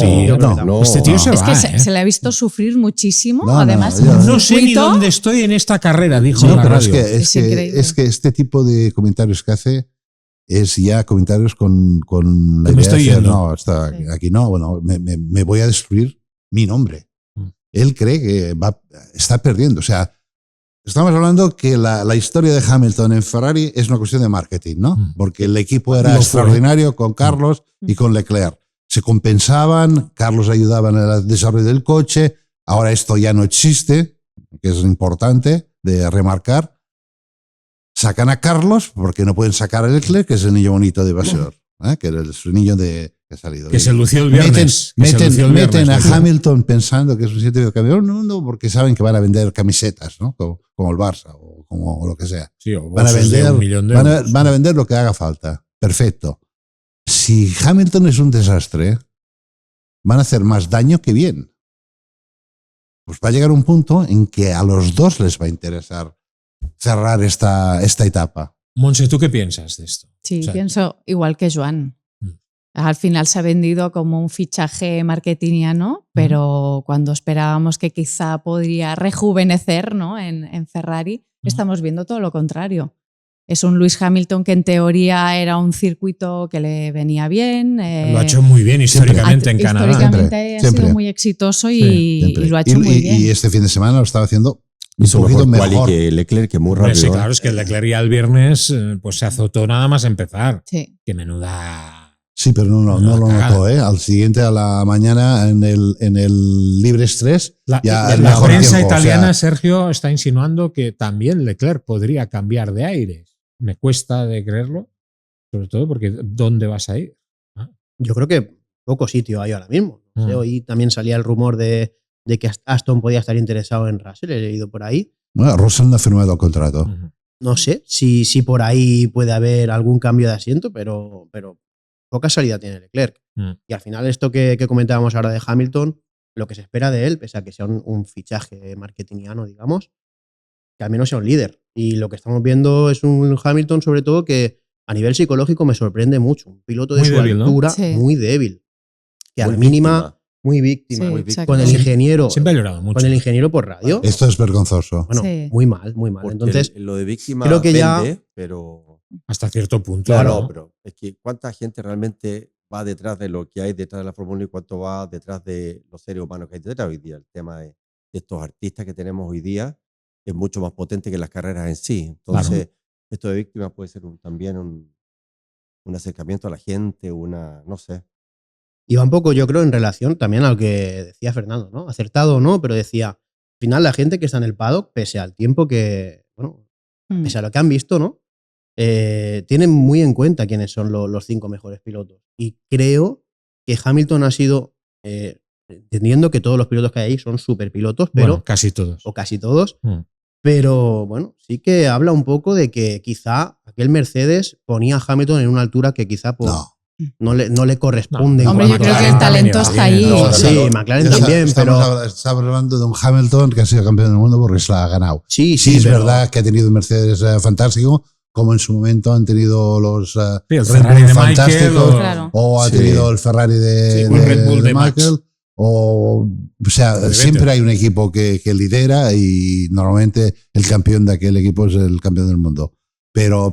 Este tío se Es va. que se le ha visto sufrir muchísimo. No, Además, no, No sé ni circuito, dónde estoy en esta carrera, dijo en No, la pero radio. Es increíble. es que este tipo de comentarios que hace es ya comentarios con la Que me idea de estoy decir, yendo. no, aquí no, bueno, me voy a destruir mi nombre. Él cree que está perdiendo. O sea, estamos hablando que la historia de Hamilton en Ferrari es una cuestión de marketing, ¿no? Porque el equipo era Lo fue. extraordinario con Carlos y con Leclerc. Se compensaban, Carlos ayudaba en el desarrollo del coche. Ahora esto ya no existe, que es importante de remarcar. Sacan a Carlos porque no pueden sacar a Leclerc, que es el niño bonito de Vasseur, que era su niño de que ha salido. Que se lució el viernes. Meten a Hamilton pensando que es un 7 campeón del mundo porque saben que van a vender camisetas, ¿no? Como el Barça o como lo que sea. Sí, o van a vender lo que haga falta. Perfecto. Si Hamilton es un desastre, van a hacer más daño que bien. Pues va a llegar un punto en que a los dos les va a interesar cerrar esta etapa. Montse, ¿tú qué piensas de esto? Sí, pienso igual que Joan. Al final se ha vendido como un fichaje marketingiano, pero cuando esperábamos que quizá podría rejuvenecer, ¿no? en Ferrari, estamos viendo todo lo contrario. Es un Lewis Hamilton que en teoría era un circuito que le venía bien. Lo ha hecho muy bien históricamente en Canadá. Históricamente ha sido muy exitoso y lo ha hecho muy bien. Y este fin de semana lo estaba haciendo un poquito mejor que Leclerc, que muy rápido. Sí, claro, es que Leclerc ya el viernes pues se azotó nada más empezar. Sí. Qué menuda... Sí, pero no lo notó, ¿eh? Al siguiente, a la mañana, en el Libres 3, la mejor prensa tiempo, italiana, Sergio, está insinuando que también Leclerc podría cambiar de aires. Me cuesta de creerlo, sobre todo porque ¿dónde vas a ir? Yo creo que poco sitio hay ahora mismo. No sé, hoy también salía el rumor de que Aston podía estar interesado en Russell, he leído por ahí. Bueno, Russell no ha firmado el contrato. No sé si por ahí puede haber algún cambio de asiento, pero poca salida tiene Leclerc. Y al final esto que comentábamos ahora de Hamilton, lo que se espera de él, pese a que sea un fichaje marketingiano, digamos, que al menos sea un líder. Y lo que estamos viendo es un Hamilton, sobre todo, que a nivel psicológico me sorprende mucho. Un piloto de muy su débil, altura, ¿no? Sí. muy débil. Que Muy a la mínima, víctima. muy víctima. Sí, muy víctima. exacto. Con el ingeniero. Siempre ha llorado mucho. Con el ingeniero por radio. Esto es vergonzoso. Bueno, Sí. muy mal, muy mal. Porque Entonces, lo de víctima creo que ya- vende, pero... Hasta cierto punto. Claro, ¿no? pero es que ¿cuánta gente realmente va detrás de lo que hay detrás de la Fórmula 1 y cuánto va detrás de los seres humanos que hay detrás hoy día? El tema de estos artistas que tenemos hoy día es mucho más potente que las carreras en sí. Entonces, esto de víctimas puede ser también un acercamiento a la gente, no sé. y va un poco, yo creo, en relación también a lo que decía Fernando, ¿no? Acertado o no, pero decía, al final la gente que está en el paddock, pese al tiempo que, bueno, pese a lo que han visto, ¿no? Tienen muy en cuenta quiénes son los 5 mejores pilotos. Y creo que Hamilton ha sido, entendiendo que todos los pilotos que hay ahí son super pilotos, pero, Bueno, casi todos. o casi todos, pero bueno, sí que habla un poco de que quizá aquel Mercedes ponía a Hamilton en una altura que quizá no le corresponde. No. Hombre, yo creo que el talento está ahí. Sí, McLaren también, pero... Estamos hablando de un Hamilton que ha sido campeón del mundo porque se la ha ganado. Sí, es pero- verdad que ha tenido un Mercedes fantástico, como en su momento han tenido los el Red Ferrari Bull de fantásticos, Michael, Claro. o ha Sí. tenido el Ferrari de un Red Bull de Max. Michael, o sea, De siempre Vettel. hay un equipo que lidera y normalmente el campeón de aquel equipo es el campeón del mundo. Pero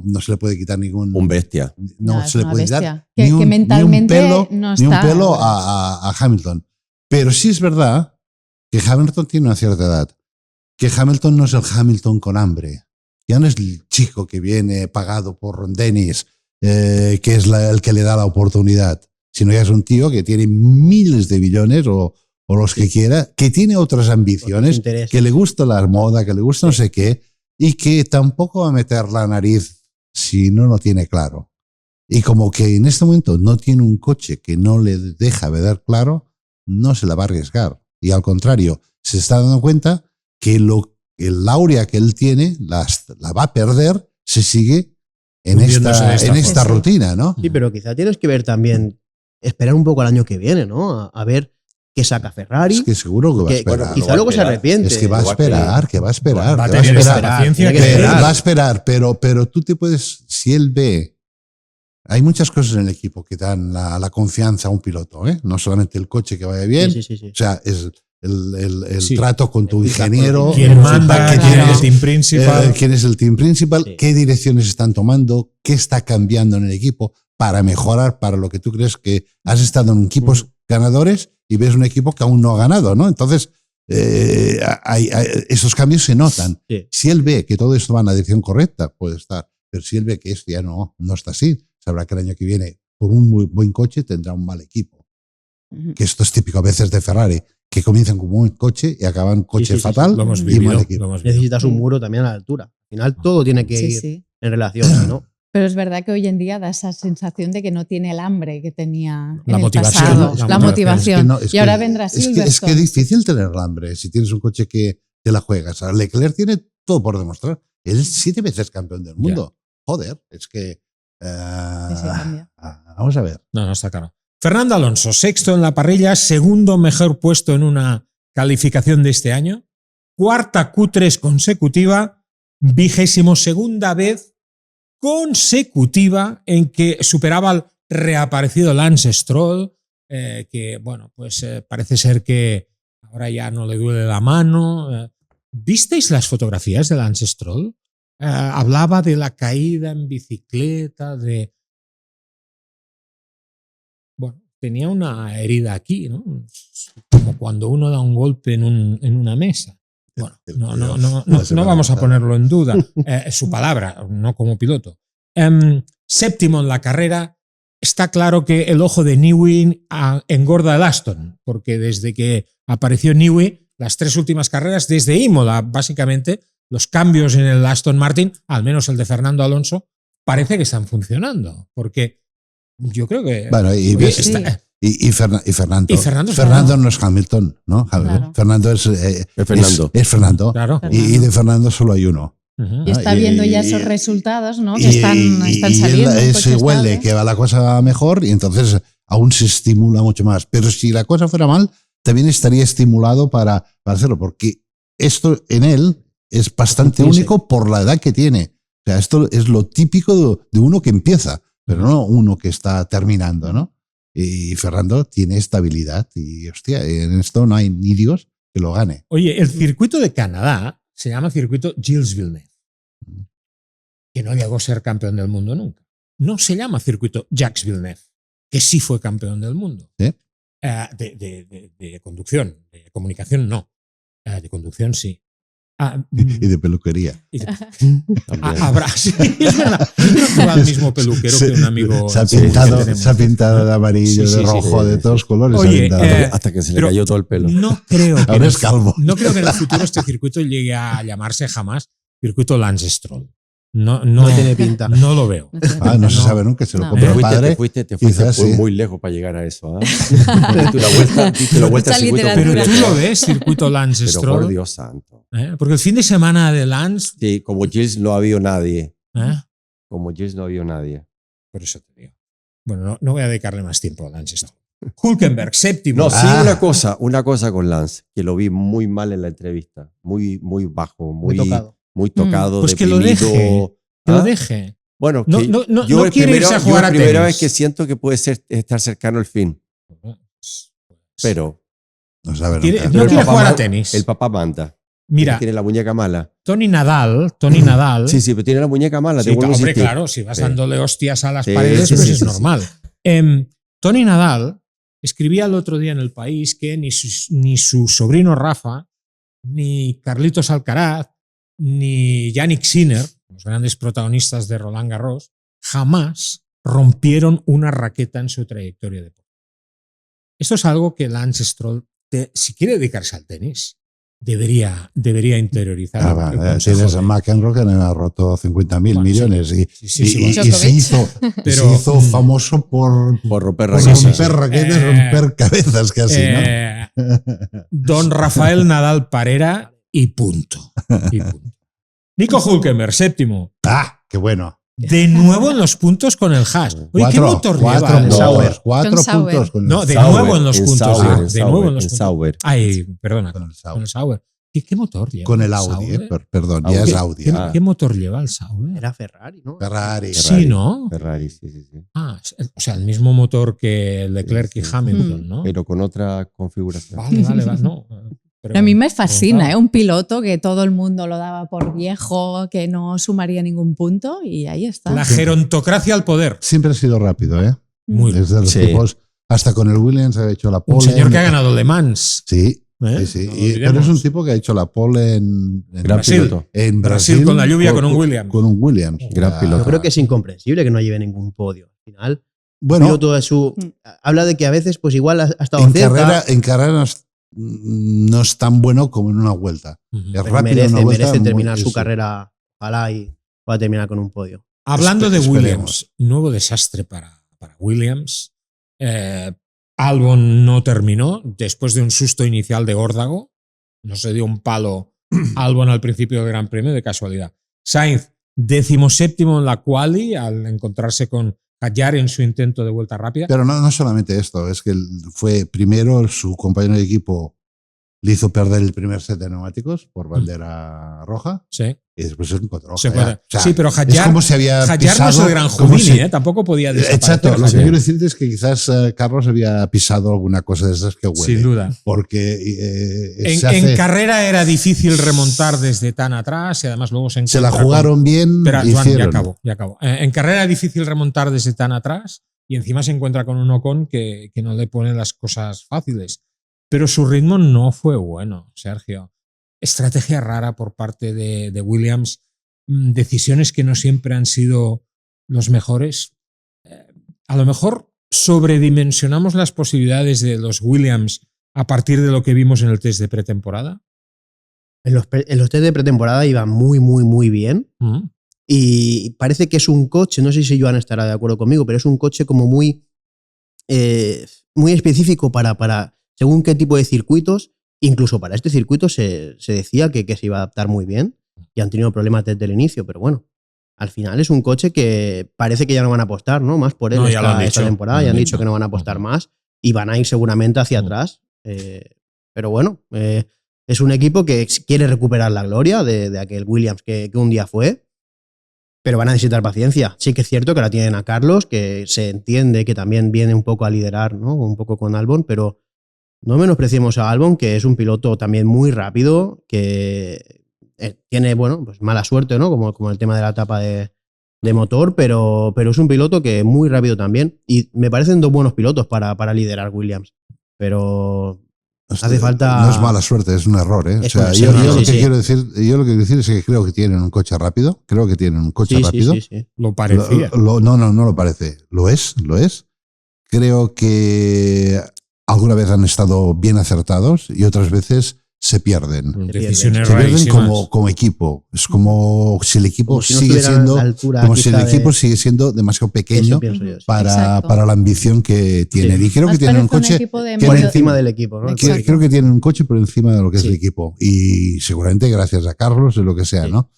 no se le puede quitar Un bestia. no es se le una puede bestia. quitar Que mentalmente ni un pelo, no ni un está- pelo a Hamilton. Pero sí es verdad que Hamilton tiene una cierta edad, que Hamilton no es el Hamilton con hambre, ya no es el chico que viene pagado por Ron Dennis, que es el que le da la oportunidad, sino ya es un tío que tiene miles de billones o los que quiera, que tiene otras ambiciones, intereses. que le gusta la moda, que le gusta no sé qué, y que tampoco va a meter la nariz si no lo tiene claro. Y como que en este momento no tiene un coche que no le deja ver claro, no se la va a arriesgar. Y al contrario, se está dando cuenta que el áurea que él tiene la va a perder si sigue en Hundiéndose de esta esta forma. rutina, ¿no? Sí, pero quizá tienes que ver también, esperar un poco al año que viene, ¿no? A ver qué saca Ferrari. Es que seguro que va a que esperar. quizá luego se arrepiente. Es que va a Lo va a esperar, que va a esperar. Va a que va a tener esa esperar. paciencia tiene que que esperar. Va a esperar, pero tú te puedes, si él ve, hay muchas cosas en el equipo que dan la confianza a un piloto, ¿eh? No solamente el coche que vaya bien, Sí. o sea, es el Sí. trato con tu El ingeniero, ¿Quién el manda? feedback que ¿Quién es tienes, el team principal? quién es el team principal, Sí. qué direcciones están tomando, qué está cambiando en el equipo para mejorar, para lo que tú crees que has estado en equipos ganadores y ves un equipo que aún no ha ganado, ¿no? Entonces, esos cambios se notan. Sí. Si él ve que todo esto va en la dirección correcta, puede estar. Pero si él ve que esto ya no está así, sabrá que el año que viene, por un muy buen coche, tendrá un mal equipo. Ujú. Que esto es típico a veces de Ferrari, que comienzan como un buen coche y acaban coche sí, fatal Lo hemos y vivido. mal equipo. Lo hemos vivido. Necesitas un muro también a la altura. Al final todo tiene que Sí, ir sí. en relación, si no. Pero es verdad que hoy en día da esa sensación de que no tiene el hambre que tenía en La el motivación, pasado. ¿no? La motivación. Es y ahora vendrá Silverstone. Es que es difícil tener el hambre si tienes un coche que te la juegas. Leclerc tiene todo por demostrar. Él es 7 veces campeón del mundo. Joder, es que... vamos a ver. No, está claro. Fernando Alonso, sexto en la parrilla, segundo mejor puesto en una calificación de este año, cuarta Q3 consecutiva, 22ª vez consecutiva en que superaba al reaparecido Lance Stroll, que bueno, pues parece ser que ahora ya no le duele la mano. ¿Visteis las fotografías de Lance Stroll? Hablaba de la caída en bicicleta, bueno, tenía una herida aquí, ¿no? Como cuando uno da un golpe en una mesa. Bueno, no vamos a ponerlo en duda. Su palabra, no como piloto. Séptimo en la carrera. Está claro que el ojo de Newey engorda el Aston, porque desde que apareció Newey, las 3 últimas carreras, desde Imola, básicamente, los cambios en el Aston Martin, al menos el de Fernando Alonso, parece que están funcionando. Porque yo creo que... Bueno, Fernando no es Hamilton, ¿no? Claro. Fernando es Fernando. Claro. Y de Fernando solo hay uno. Y está viendo ya esos resultados, ¿no? Que están saliendo. Se huele que va la cosa mejor y entonces aún se estimula mucho más. Pero si la cosa fuera mal, también estaría estimulado para hacerlo, porque esto en él es bastante único por la edad que tiene. O sea, esto es lo típico de uno que empieza, pero no uno que está terminando, ¿no? Y Fernando tiene estabilidad y, hostia, en esto no hay ni Dios que lo gane. Oye, el circuito de Canadá se llama circuito Gilles Villeneuve, que no llegó a ser campeón del mundo nunca. No se llama circuito Jacques Villeneuve, que sí fue campeón del mundo. ¿Sí? De conducción, de comunicación no. De conducción sí. Y de peluquería. Habrá, sí, es verdad. Yo creo que va al mismo peluquero que un amigo. Se ha pintado de amarillo, de rojo, de todos colores. Oye, hasta que se le cayó todo el pelo. No creo que ahora es calvo. No creo que en el futuro este circuito llegue a llamarse jamás circuito Lance Stroll. No tiene pinta. No lo veo. No se sabe nunca, se lo compró el padre. Te fuiste muy lejos para llegar a eso. Diste la vuelta al circuito. Pero tú lo ves, circuito Lance Stroll. Pero por Dios santo. Porque el fin de semana de Lance... Sí, como Gilles no ha habido nadie. Como Gilles no ha habido nadie. Por eso te digo. Bueno, no voy a dedicarle más tiempo a Lance Stroll. Hulkenberg, séptimo. No, sí, una cosa con Lance, que lo vi muy mal en la entrevista. Muy bajo, muy tocado. Pues que lo deje. Que lo deje. Bueno, no quiere irse a jugar a tenis. Primera vez que siento que puede estar cercano al fin. Pero no sabe nunca. No quiere jugar a tenis. El papá manda. Mira, tiene la muñeca mala. Tony Nadal. Sí, pero tiene la muñeca mala. Sí, hombre, claro, si vas dándole hostias a las paredes, pues es normal. Tony Nadal escribía el otro día en El País que ni su sobrino Rafa, ni Carlitos Alcaraz, ni Yannick Sinner, los grandes protagonistas de Roland Garros, jamás rompieron una raqueta en su trayectoria deportiva. Esto es algo que Lance Stroll, si quiere dedicarse al tenis, debería interiorizar. Tienes a McEnroe que le ha roto 50.000 millones y se hizo famoso por romper raquetas, romper cabezas casi, ¿no? Don Rafael Nadal Parera y punto. Nico Hulkenberg, séptimo. ¡Qué bueno! De nuevo en los puntos con el Haas. Oye, ¿qué motor lleva? 4 puntos con el No, de nuevo en los puntos. De nuevo en los puntos. Ay, perdona, con el Sauber. ¿Qué motor lleva? Con el Audi, perdón, ya es Audi. ¿Qué motor lleva el Sauber? Era Ferrari, ¿no? Ferrari. Sí, ¿no? Ferrari, sí. O sea, el mismo motor que Leclerc y Hamilton, ¿no? Pero con otra configuración. Vale, no. A mí me fascina, un piloto que todo el mundo lo daba por viejo, que no sumaría ningún punto y ahí está. La gerontocracia al poder. Siempre ha sido rápido, ¿eh? Muy Desde los tipos, hasta con el Williams ha hecho la pole. Un señor que ha ganado Le Mans. Sí. Sí. Pero es un tipo que ha hecho la pole en Brasil. En Brasil con la lluvia con un Williams. Con un Williams. Gran piloto. Yo creo que es incomprensible que no lleve ningún podio. Al final, bueno, habla de que a veces, pues igual ha estado cerca. En carreras no es tan bueno como en una vuelta. Es rápido merece terminar su carrera, ojalá, y pueda terminar con un podio. Hablando de Williams, nuevo desastre para Williams. Albon no terminó después de un susto inicial de órdago. No se dio un palo Albon al principio del Gran Premio de casualidad. Sainz, 17º en la quali al encontrarse con Hadjar en su intento de vuelta rápida. Pero no solamente esto, es que fue primero su compañero de equipo le hizo perder el primer set de neumáticos por bandera roja. Sí. Y después es un roja. O sea, sí, pero Hadjar, es como si había pisado, no es el gran Houdini, tampoco podía desaparecer. Exacto, lo que quiero decirte es que quizás Carlos había pisado alguna cosa de esas que huele. Sin duda. Porque en carrera era difícil remontar desde tan atrás y además luego se la jugaron bien. Pero Joan, ya acabó. En carrera era difícil remontar desde tan atrás y encima se encuentra con un Ocon que no le pone las cosas fáciles. Pero su ritmo no fue bueno, Sergio. Estrategia rara por parte de Williams, decisiones que no siempre han sido los mejores. A lo mejor sobredimensionamos las posibilidades de los Williams a partir de lo que vimos en el test de pretemporada. En los test de pretemporada iba muy, muy, muy bien. Y parece que es un coche, no sé si Joan estará de acuerdo conmigo, pero es un coche como muy específico para según qué tipo de circuitos. Incluso para este circuito se decía que se iba a adaptar muy bien y han tenido problemas desde el inicio, pero bueno, al final es un coche que parece que ya no van a apostar, ¿no? Más por él esta temporada, ya han dicho que no van a apostar más y van a ir seguramente hacia atrás. Pero bueno, es un equipo que quiere recuperar la gloria de aquel Williams que un día fue, pero van a necesitar paciencia. Sí que es cierto que ahora tienen a Carlos, que se entiende que también viene un poco a liderar, ¿no? Un poco con Albon, pero no menospreciemos a Albon, que es un piloto también muy rápido, que tiene, bueno, pues mala suerte, ¿no? Como el tema de la tapa de motor, pero es un piloto que es muy rápido también. Y me parecen dos buenos pilotos para liderar Williams. Pero hace falta... No es mala suerte, es un error, ¿eh? O sea, yo lo que quiero decir es que creo que tienen un coche rápido. Creo que tienen un coche rápido. Sí. Lo parecía. No lo parece. Lo es. Creo que alguna vez han estado bien acertados y otras veces se pierden. Se pierden como equipo. Es como si el equipo sigue siendo demasiado pequeño para la ambición que tienen. Y creo que tienen un coche por encima del equipo, ¿no? Creo que tienen un coche por encima de lo que es el equipo. Y seguramente gracias a Carlos y lo que sea, ¿no?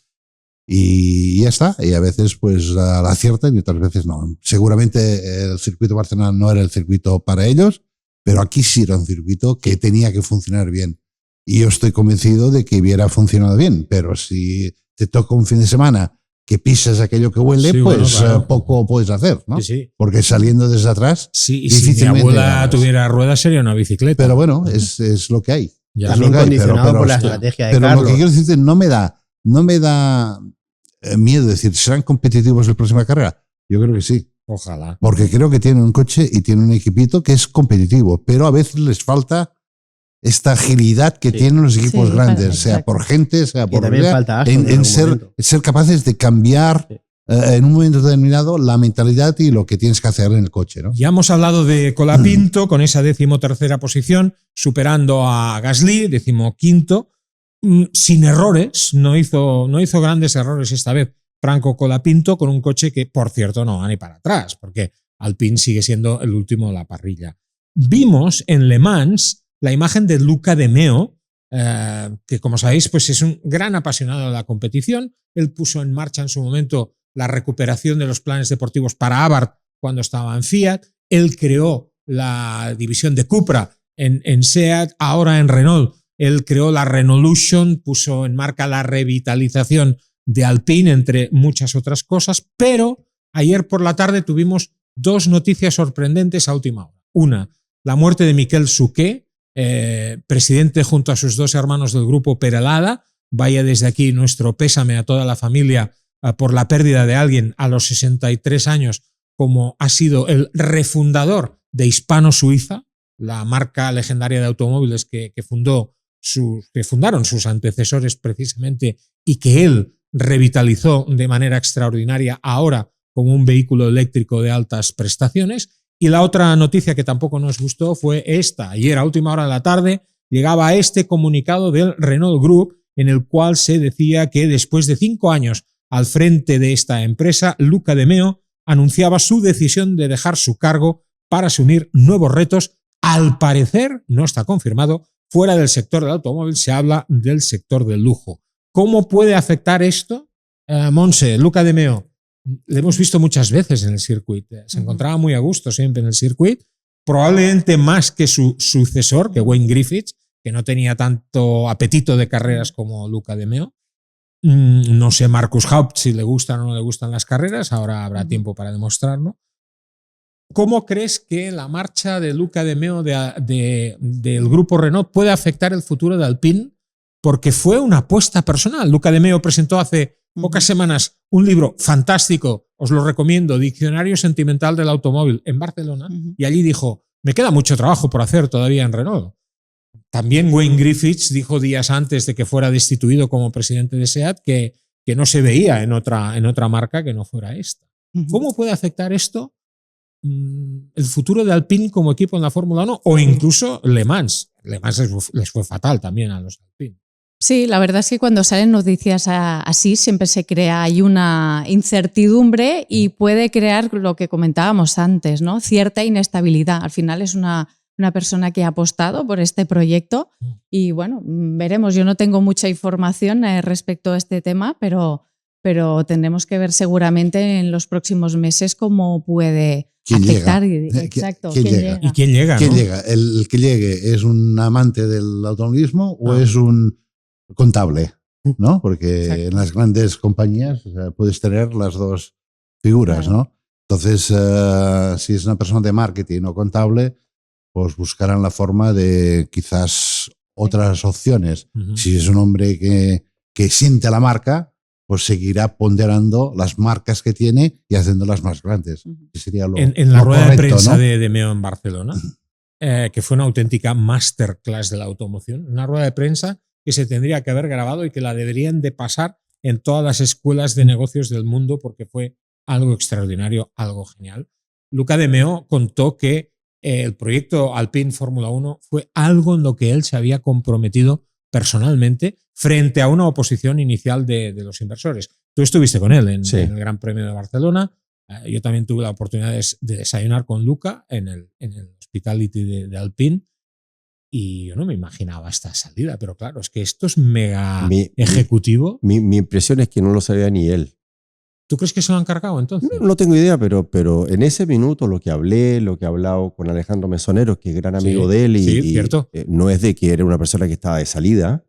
Y ya está. Y a veces pues la aciertan y otras veces no. Seguramente el circuito de Barcelona no era el circuito para ellos, pero aquí sí era un circuito que tenía que funcionar bien. Y yo estoy convencido de que hubiera funcionado bien, pero si te toca un fin de semana que pisas aquello que huele, claro. Poco puedes hacer, ¿no? Sí. Porque saliendo desde atrás, difícilmente si mi abuela tuviera ruedas sería una bicicleta. Pero bueno, es lo que hay. También condicionado por la estrategia de Carlos. Pero lo que quiero decirte, no me da miedo decir, ¿serán competitivos en la próxima carrera? Yo creo que sí. Ojalá. Porque creo que tienen un coche y tienen un equipito que es competitivo, pero a veces les falta esta agilidad que tienen los equipos grandes, sea por gente, sea por en ser capaces de cambiar en un momento determinado la mentalidad y lo que tienes que hacer en el coche, ¿no? Ya hemos hablado de Colapinto con esa 13ª posición, superando a Gasly, 15º, sin errores, no hizo grandes errores esta vez Franco Colapinto, con un coche que, por cierto, no va ni para atrás, porque Alpine sigue siendo el último de la parrilla. Vimos en Le Mans la imagen de Luca De Meo, que como sabéis pues es un gran apasionado de la competición. Él puso en marcha en su momento la recuperación de los planes deportivos para Abarth cuando estaba en Fiat. Él creó la división de Cupra en SEAT, ahora en Renault. Él creó la Renaulution, puso en marcha la revitalización de Alpine, entre muchas otras cosas, pero ayer por la tarde tuvimos dos noticias sorprendentes a última hora. Una, la muerte de Miquel Suqué, presidente junto a sus dos hermanos del grupo Perelada. Vaya desde aquí nuestro pésame a toda la familia por la pérdida de alguien a los 63 años, como ha sido el refundador de Hispano Suiza, la marca legendaria de automóviles que fundaron sus antecesores precisamente y que él revitalizó de manera extraordinaria ahora como un vehículo eléctrico de altas prestaciones. Y la otra noticia que tampoco nos gustó fue esta. Ayer a última hora de la tarde llegaba este comunicado del Renault Group en el cual se decía que después de 5 años al frente de esta empresa, Luca De Meo anunciaba su decisión de dejar su cargo para asumir nuevos retos. Al parecer, no está confirmado, fuera del sector del automóvil se habla del sector del lujo. ¿Cómo puede afectar esto? Montse, Luca De Meo, le hemos visto muchas veces en el circuit. Se encontraba muy a gusto siempre en el circuit, probablemente más que su sucesor, que Wayne Griffiths, que no tenía tanto apetito de carreras como Luca De Meo. No sé Marcus Haupt si le gustan o no le gustan las carreras, ahora habrá tiempo para demostrarlo. ¿Cómo crees que la marcha de Luca De Meo del grupo Renault puede afectar el futuro de Alpine? Porque fue una apuesta personal. Luca De Meo presentó hace pocas semanas un libro fantástico, os lo recomiendo, Diccionario Sentimental del Automóvil, en Barcelona, y allí dijo, me queda mucho trabajo por hacer todavía en Renault. También Wayne Griffiths dijo días antes de que fuera destituido como presidente de SEAT que no se veía en otra marca que no fuera esta. ¿Cómo puede afectar esto el futuro de Alpine como equipo en la Fórmula 1 o incluso Le Mans? Le Mans les fue fatal también a los Alpine. Sí, la verdad es que cuando salen noticias así siempre se crea ahí una incertidumbre y puede crear lo que comentábamos antes, ¿no? Cierta inestabilidad. Al final es una persona que ha apostado por este proyecto y bueno, veremos. Yo no tengo mucha información respecto a este tema, pero tendremos que ver seguramente en los próximos meses cómo puede afectar. Exacto. ¿Quién llega? ¿Y quién llega? ¿Quién ¿no? llega? ¿El que llegue es un amante del automovilismo o es un contable? ¿No? Porque Exacto. en las grandes compañías puedes tener las dos figuras, claro. ¿no? Entonces, si es una persona de marketing o contable, pues buscarán la forma de quizás otras opciones. Si es un hombre que siente la marca, pues seguirá ponderando las marcas que tiene y haciéndolas más grandes. Que sería en la lo rueda correcto, de prensa ¿no? de Meo en Barcelona, que fue una auténtica masterclass de la automoción, una rueda de prensa que se tendría que haber grabado y que la deberían de pasar en todas las escuelas de negocios del mundo porque fue algo extraordinario, algo genial. Luca De Meo contó que el proyecto Alpine Fórmula 1 fue algo en lo que él se había comprometido personalmente frente a una oposición inicial de los inversores. Tú estuviste con él en el Gran Premio de Barcelona. Yo también tuve la oportunidad de desayunar con Luca en el Hospitality de Alpine y yo no me imaginaba esta salida, pero claro, es que esto es mega ejecutivo. Mi impresión es que no lo sabía ni él. ¿Tú crees que se lo han cargado entonces? No tengo idea, pero en ese minuto lo que he hablado con Alejandro Mesonero, que es gran amigo de él, cierto. No es de que era una persona que estaba de salida.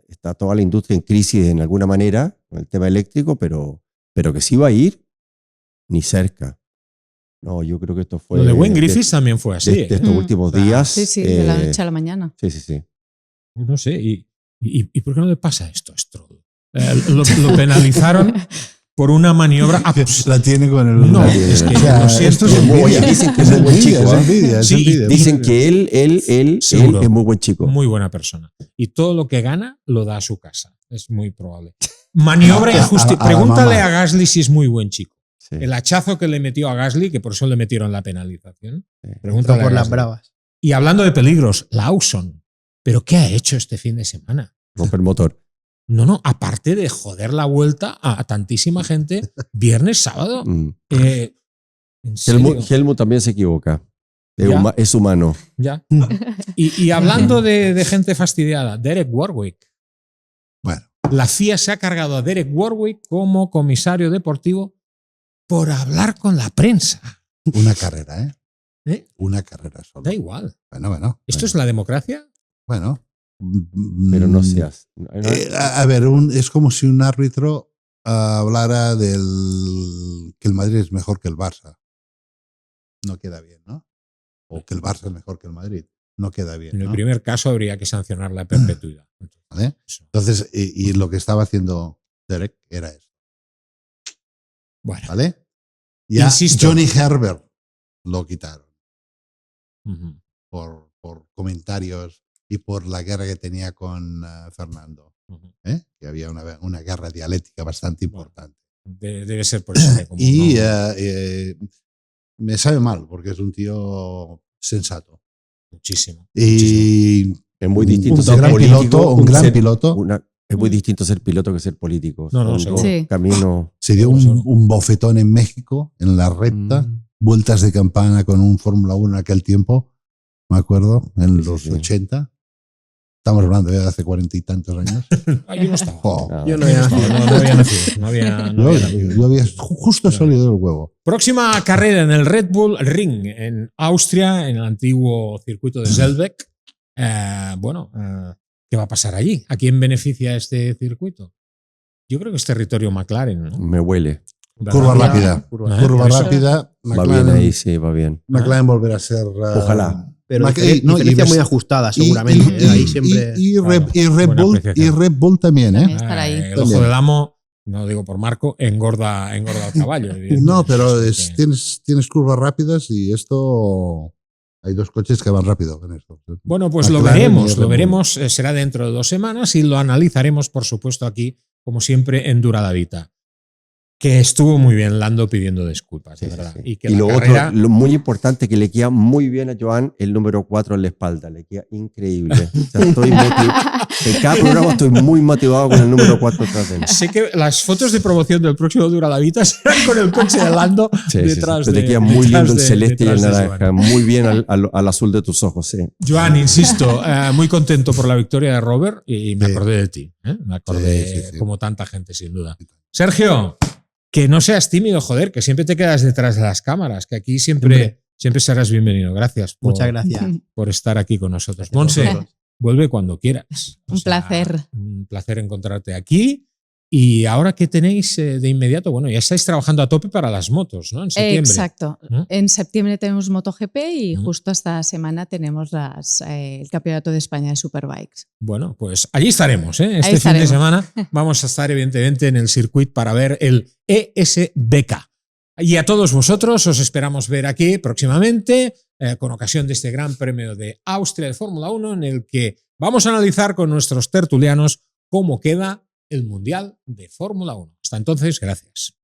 Está toda la industria en crisis en alguna manera, con el tema eléctrico, pero que sí va a ir, ni cerca. No, yo creo que esto fue... Lo de Wayne Griffiths también fue así. De estos últimos días. Sí, de la noche a la mañana. Sí. No sé, ¿y por qué no le pasa esto a Stroll? Lo penalizaron por una maniobra. La tiene con el. No, es que esto es envidia. Dicen que es muy buen chico. Es envidia. Dicen que él es muy buen chico. Muy buena persona. Y todo lo que gana lo da a su casa. Es muy probable. Maniobra injusta. Pregúntale a Gasly si es muy buen chico. Sí. El hachazo que le metió a Gasly, que por eso le metieron la penalización. Pregúntale por las bravas. Y hablando de peligros, Lawson. ¿Pero qué ha hecho este fin de semana? Romper motor. No, aparte de joder la vuelta a tantísima gente, viernes, sábado. Helmut también se equivoca. Es humano. Ya. Y hablando de gente fastidiada, Derek Warwick. Bueno. La FIA se ha cargado a Derek Warwick como comisario deportivo por hablar con la prensa. Una carrera, ¿eh? Una carrera solo. Da igual. Bueno. ¿Esto es la democracia? Bueno. Pero no seas. A ver, es como si un árbitro hablara que el Madrid es mejor que el Barça. No queda bien, ¿no? O que el Barça es mejor que el Madrid. No queda bien. En el primer caso habría que sancionar la perpetuidad. ¿Vale? Entonces, y lo que estaba haciendo Derek era eso. Bueno. ¿Vale? Ya insisto. Johnny Herbert lo quitaron. Por comentarios y por la guerra que tenía con Fernando. Que había una guerra dialéctica bastante importante. Debe ser por eso. Y me sabe mal, porque es un tío sensato. Muchísimo. Y es muy distinto. Un gran piloto. Es Es muy distinto ser piloto que ser político. No, Son seguro. dos Sí. caminos. Se dio un bofetón en México, en la recta, vueltas de campana con un Fórmula 1 en aquel tiempo, me acuerdo, en Sí, los sí. 80. Estamos hablando de hace 40 y tantos años. Ah, yo no estaba. Oh, Ah, Yo no había nacido. No había nacido. No había nacido. yo había justo salido del huevo. Próxima carrera en el Red Bull Ring en Austria, en el antiguo circuito de Selbeck. ¿Qué va a pasar allí? ¿A quién beneficia este circuito? Yo creo que es territorio McLaren, ¿no? Me huele. Curva ¿Verdad? rápida. Curva. Curva Eso- rápida. Va bien ahí, sí, va bien. McLaren volverá a ser. Ojalá. Pero Mac- diferencia muy ajustada, seguramente. Ahí siempre. y Claro, Red buena Bull, apreciación. y Red Bull también, ¿eh? También. Estar ahí. El ojo del amo, no digo por Marco, engorda al caballo. evidentemente. No, pero Así que- tienes curvas rápidas y esto. Hay dos coches que van rápido en esto. Bueno, pues lo McLaren y veremos, Red lo Bull. veremos. Será dentro de 2 semanas y lo analizaremos, por supuesto, aquí, como siempre, en Dura la Vita. Que estuvo muy bien Lando pidiendo disculpas, de Sí, sí, verdad. sí. Y que Y la lo carrera- otro, lo muy importante, que le queda muy bien a Joan el número 4 en la espalda. Le queda increíble. O sea, en cada programa estoy muy motivado con el número 4 atrás de él. Sé que las fotos de promoción del próximo Dura la Vita serán con el coche de Lando Sí, sí, sí. detrás Pero de. te queda muy detrás lindo el de- celeste y el detrás de naranja. Joan. Muy bien al azul de tus ojos, sí. Joan, insisto, muy contento por la victoria de Robert y me Sí. acordé de ti. Me acordé, Sí, sí, sí. como tanta gente, sin duda. Sergio, que no seas tímido, joder, que siempre te quedas detrás de las cámaras, que aquí siempre serás bienvenido. Gracias Muchas gracias. por estar aquí con nosotros. Gracias a Monse, vosotros. vuelve cuando quieras. Un placer. Un placer encontrarte aquí. Y ahora que tenéis de inmediato, bueno, ya estáis trabajando a tope para las motos, ¿no? En septiembre. Exacto. ¿Mm? En septiembre tenemos MotoGP y ¿Mm? justo esta semana tenemos el Campeonato de España de Superbikes. Bueno, pues allí estaremos, ¿eh? Este Ahí fin de estaremos. semana vamos a estar evidentemente en el circuit para ver el ESBK. Y a todos vosotros os esperamos ver aquí próximamente con ocasión de este Gran Premio de Austria de Fórmula 1 en el que vamos a analizar con nuestros tertulianos cómo queda el Mundial de Fórmula 1. Hasta entonces, gracias.